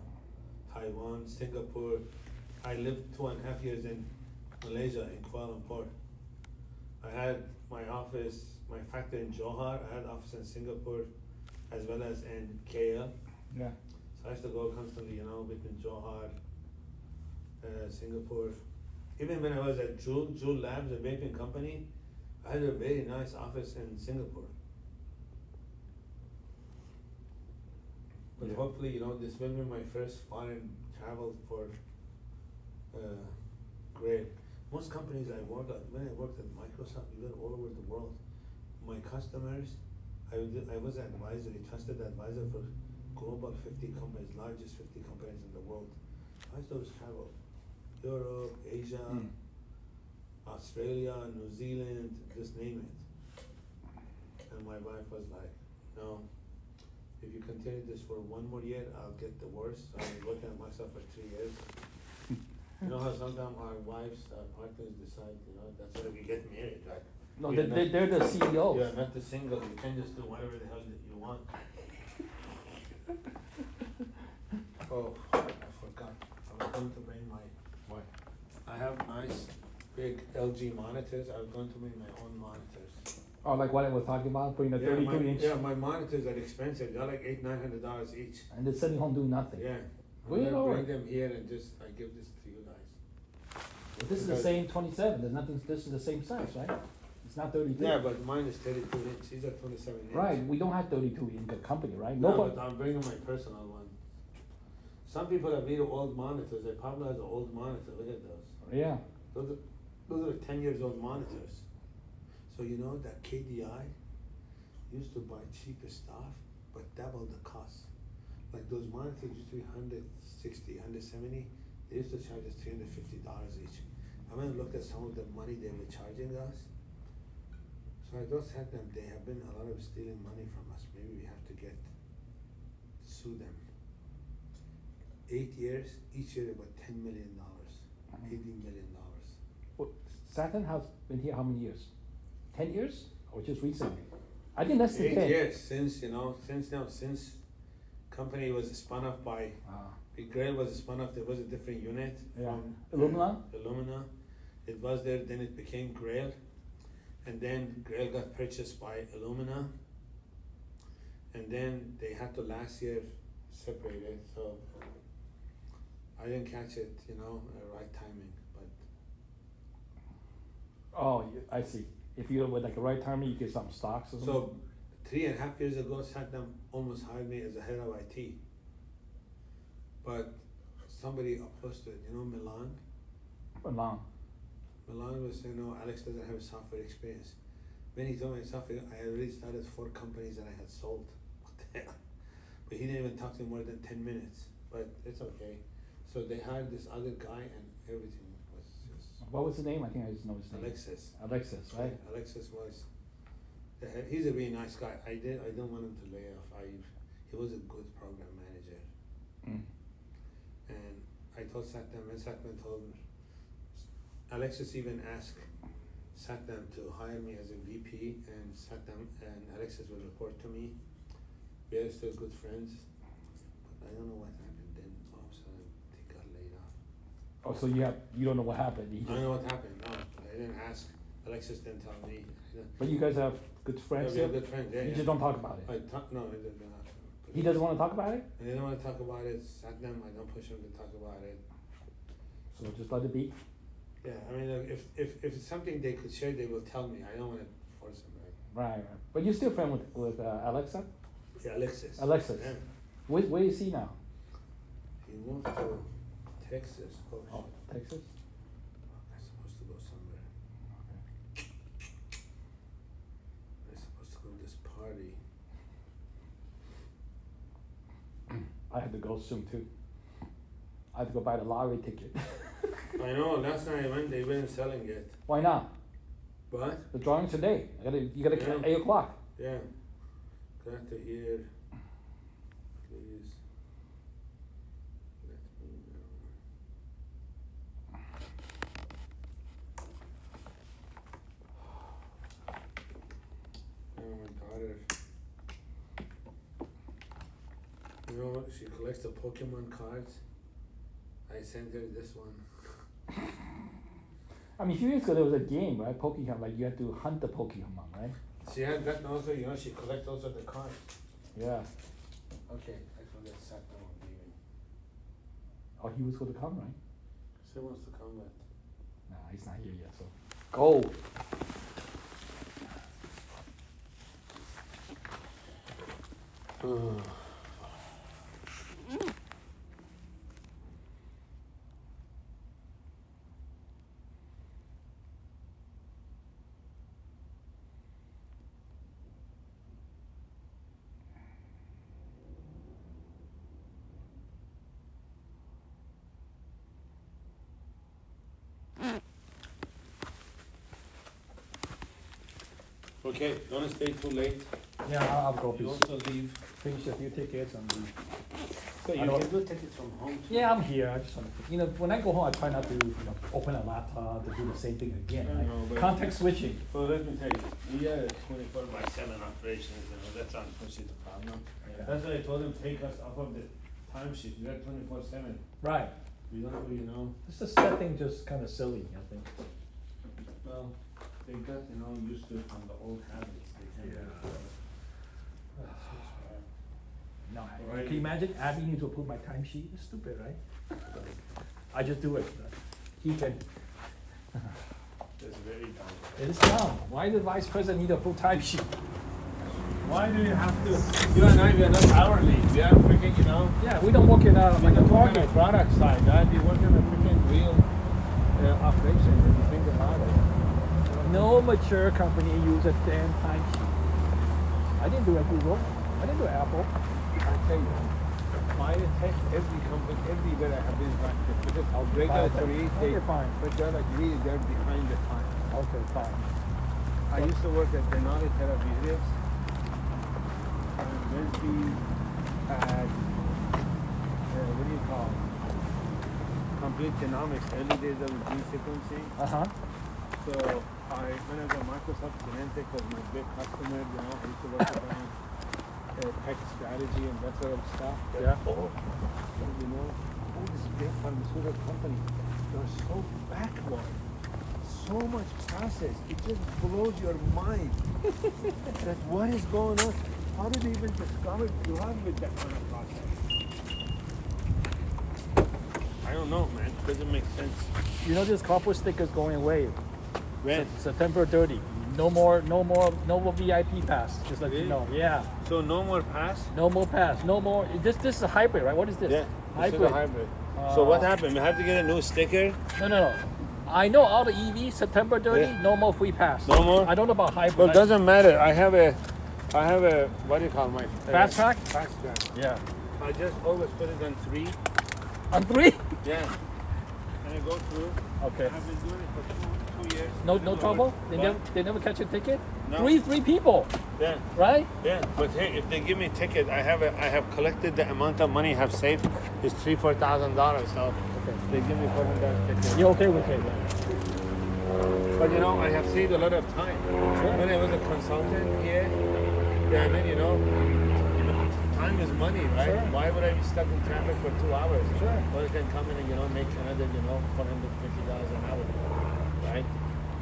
Taiwan, Singapore. I lived 2.5 years in Malaysia, in Kuala Lumpur. I had my office, my factory in Johor. I had office in Singapore, as well as in KL. Yeah. So I used to go constantly, between Johor, Singapore. Even when I was at Joule Labs, a vaping company, I had a very nice office in Singapore. But Yeah. hopefully, this will be my first foreign travel for great. Most companies I worked at, when I worked at Microsoft, we went all over the world. My customers, I was an advisory, trusted advisor for global 50 companies, largest 50 companies in the world. I used to always travel. Europe, Asia, Australia, New Zealand, just name it. And my wife was like, no, if you continue this for one more year, I'll get divorced. So I've been working on myself for 3 years. You know how sometimes our wives, partners decide, that's why we get married, right? No, We are they're the CEOs. Yeah, not the single, you can just do whatever the hell that you want. Oh, I forgot, I was going to bring my, What? I have nice big LG monitors, I was going to bring my own monitors. Oh, like what I was talking about, putting a 32-inch. Yeah, my monitors are expensive, they're like $800-900 each. And they're sitting home doing nothing. Yeah, Well, I'm you gonna know bring what? them here and just, I give this to you guys. But this is the Because- same 27. There's nothing. This is the same size, right? It's not 32. Yeah, but mine is 32 inch, these are 27 inch. Right. We don't have 32 in the company, right? No, Nobody. but I'm bringing my personal one. Some people have really old monitors, they probably has an old monitor, look at those. Yeah. Those are 10 years old monitors. So you know that KDI used to buy cheaper stuff, but double the cost. Like those monitors used to be 160, 170, they used to charge us $350 each. I went and looked at some of the money they were charging us. So I just had them, they have been a lot of stealing money from us, maybe we have to sue them. 8 years, each year about $10 million, $80 million. Well, Saturn has been here how many years? 10 years? Or just recently? I think that's the 8 10. years since company was spun off by, Big Grail was spun off, there was a different unit. Yeah. From, Illumina? Illumina. It was there, then it became Grail. And then Grail got purchased by Illumina. And then they had to last year separate it, so I didn't catch it, right timing, but Oh, I see. if you're with like a right timer, you get some stocks or something. So 3.5 years ago, Satnam almost hired me as a head of IT. But somebody opposed it, Milan. Long. Milan was saying, no, Alex doesn't have software experience. When he told me software, I had already started 4 companies that I had sold. What the hell? But he didn't even talk to me more than 10 minutes. But it's okay. So they hired this other guy and everything was just What was his name? I think I just know his name. Alexis. Alexis, right? Yeah, Alexis was he's a really nice guy. I don't want him to lay off. He was a good program manager. Mm. And I told Satnam, and Satnam told me, Alexis even asked Satnam to hire me as a VP, and Satnam and Alexis will report to me. We are still good friends. But I don't know what happened then. All of a sudden, they got laid off. Oh, so you don't know what happened. You I just, don't know what happened. No, I didn't ask. Alexis didn't tell me. but you guys have good friends. Yeah, we are still? good friends. Yeah, You yeah. just don't talk about it. No, I didn't. He doesn't want to talk about it. I didn't want to talk about it. Satnam, I don't push him to talk about it. So just let it be. Yeah, I mean, if it's something they could share, they will tell me. I don't want to force them. Right? Right. But you're still friend with Alexa. Yeah, Alexis. Alexis. Yeah. Where is he now? He moved to Texas. Oh, Oh, shit. Texas. I'm supposed to go somewhere. I'm supposed to go to this party. I have to go soon too. I have to go buy the lottery ticket. I know. Last time I went, they weren't selling it. Why not? But The drawing today. You gotta Yeah. 8:00. yeah, got to hear. Please let me know. My daughter. She collects the Pokemon cards. I sent her this one. I mean, a few years ago there was a game, right? Pokemon, like you had to hunt the Pokemon, right? She had that also, she collects also the cards. Yeah. Okay, I forgot Satnam on leaving. Oh, he was going to come, right? She wants to come with. Nah, he's not here yet. So go. Okay, don't stay too late. Yeah, I'll go. You Please. also leave. Finish a few tickets and leave. So you I don't- can do tickets from home too. Yeah, I'm here. I just want to, when I go home, I try not to, open a laptop to do the same thing again. I Right? know, but- Context switching. So let me tell you, we are 24/7 operations, that's unfortunately the problem. Yeah. That's why I told them, take us off of the timesheet, we are 24/7. Right. We don't, This is that thing just kind of silly, I think. well, they got, used to it from the old habits. They can't do it. No, Right. can you imagine Abby needs to approve my timesheet? It's stupid, right? I just do it. He can. That's very dumb. It is dumb. Why does the vice president need a full timesheet? Why do you have to, you and I, we are not hourly, we are freaking, Yeah, we don't work in like a on the target. product side, right? We work in a freaking real operation, and you think about it. No mature company uses a damn timesheet. I didn't do it at Google. I didn't do it at Apple. I tell you, biotech, every company, everywhere I have been practiced, because our regulatory, Okay, fine. but they're like really, they're behind the time. Okay, fine. I used to work at Denali Therapeutics, and then we had, what do you call it? Complete Genomics, early days of gene sequencing. Uh-huh. So when I was at Microsoft, Genentech was my big customer, I used to work with them, tech strategy and that sort of stuff. But, Yeah. all these big pharmaceutical companies, they're so backward, so much process, it just blows your mind. That what is going on? How did they even discover drug with that kind of process? I don't know, man. It doesn't make sense. This copper sticker is going away. When? September 30. No more VIP pass. Just let you Really? know. Yeah. So no more pass? No more pass. No more. This is a hybrid, right? What is this? Yeah. This is a hybrid. So what happened? We have to get a new sticker? No. I know all the EV September 30. Yeah. No more free pass. No more? I don't know about hybrid. Well, it doesn't matter. I have a, what do you call my? Fast track? Fast track. Yeah. I just always put it on 3. On 3. Yeah. And I go through. Okay. I've been doing it for two years. No trouble. They What? never catch a ticket. No. Three people, Yeah. right? Yeah, but hey, if they give me a ticket, I have collected the amount of money I have saved is $3,000-4,000. So they give me $400 ticket. You okay with it? But you know, I have saved a lot of time. When I was a consultant here, yeah, I mean, you know, time is money, right? Sure. Why would I be stuck in traffic for 2 hours? Sure. Or I can come in and, you know, make another, you know, $450 an hour, right?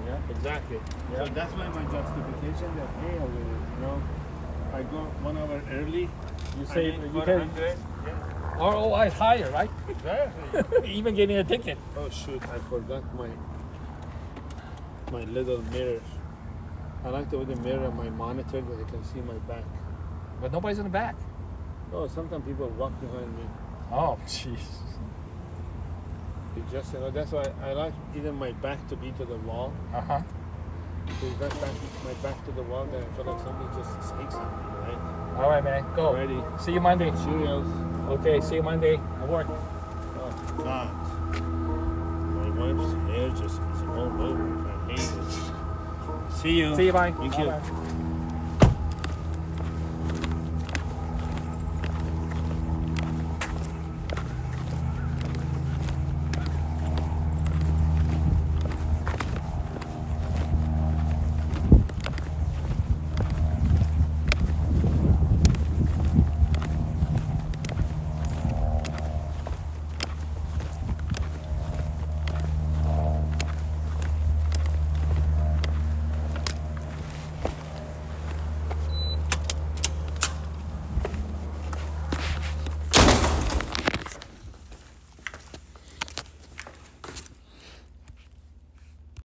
Yeah. Exactly. Yeah. So that's why my justification that, hey, you know, I go 1 hour early. You say I make you can 400. Yeah. ROI is higher, right? Exactly. Even getting a ticket. Oh shoot, I forgot my little mirror. I like to put the mirror on my monitor that I can see my back. But nobody's in the back. Oh, sometimes people walk behind me. Oh, jeez. It's just, you know, that's why I like even my back to be to the wall. Uh-huh. Because that's my back to the wall, then I feel like somebody just snakes on me, right? All right, man. Go. Ready. See you Monday. Cheerios. Okay, see you Monday at work. Oh, God. My wife's hair just is all over. I hate it. See you. See you, bye. Thank Bye, you. bye.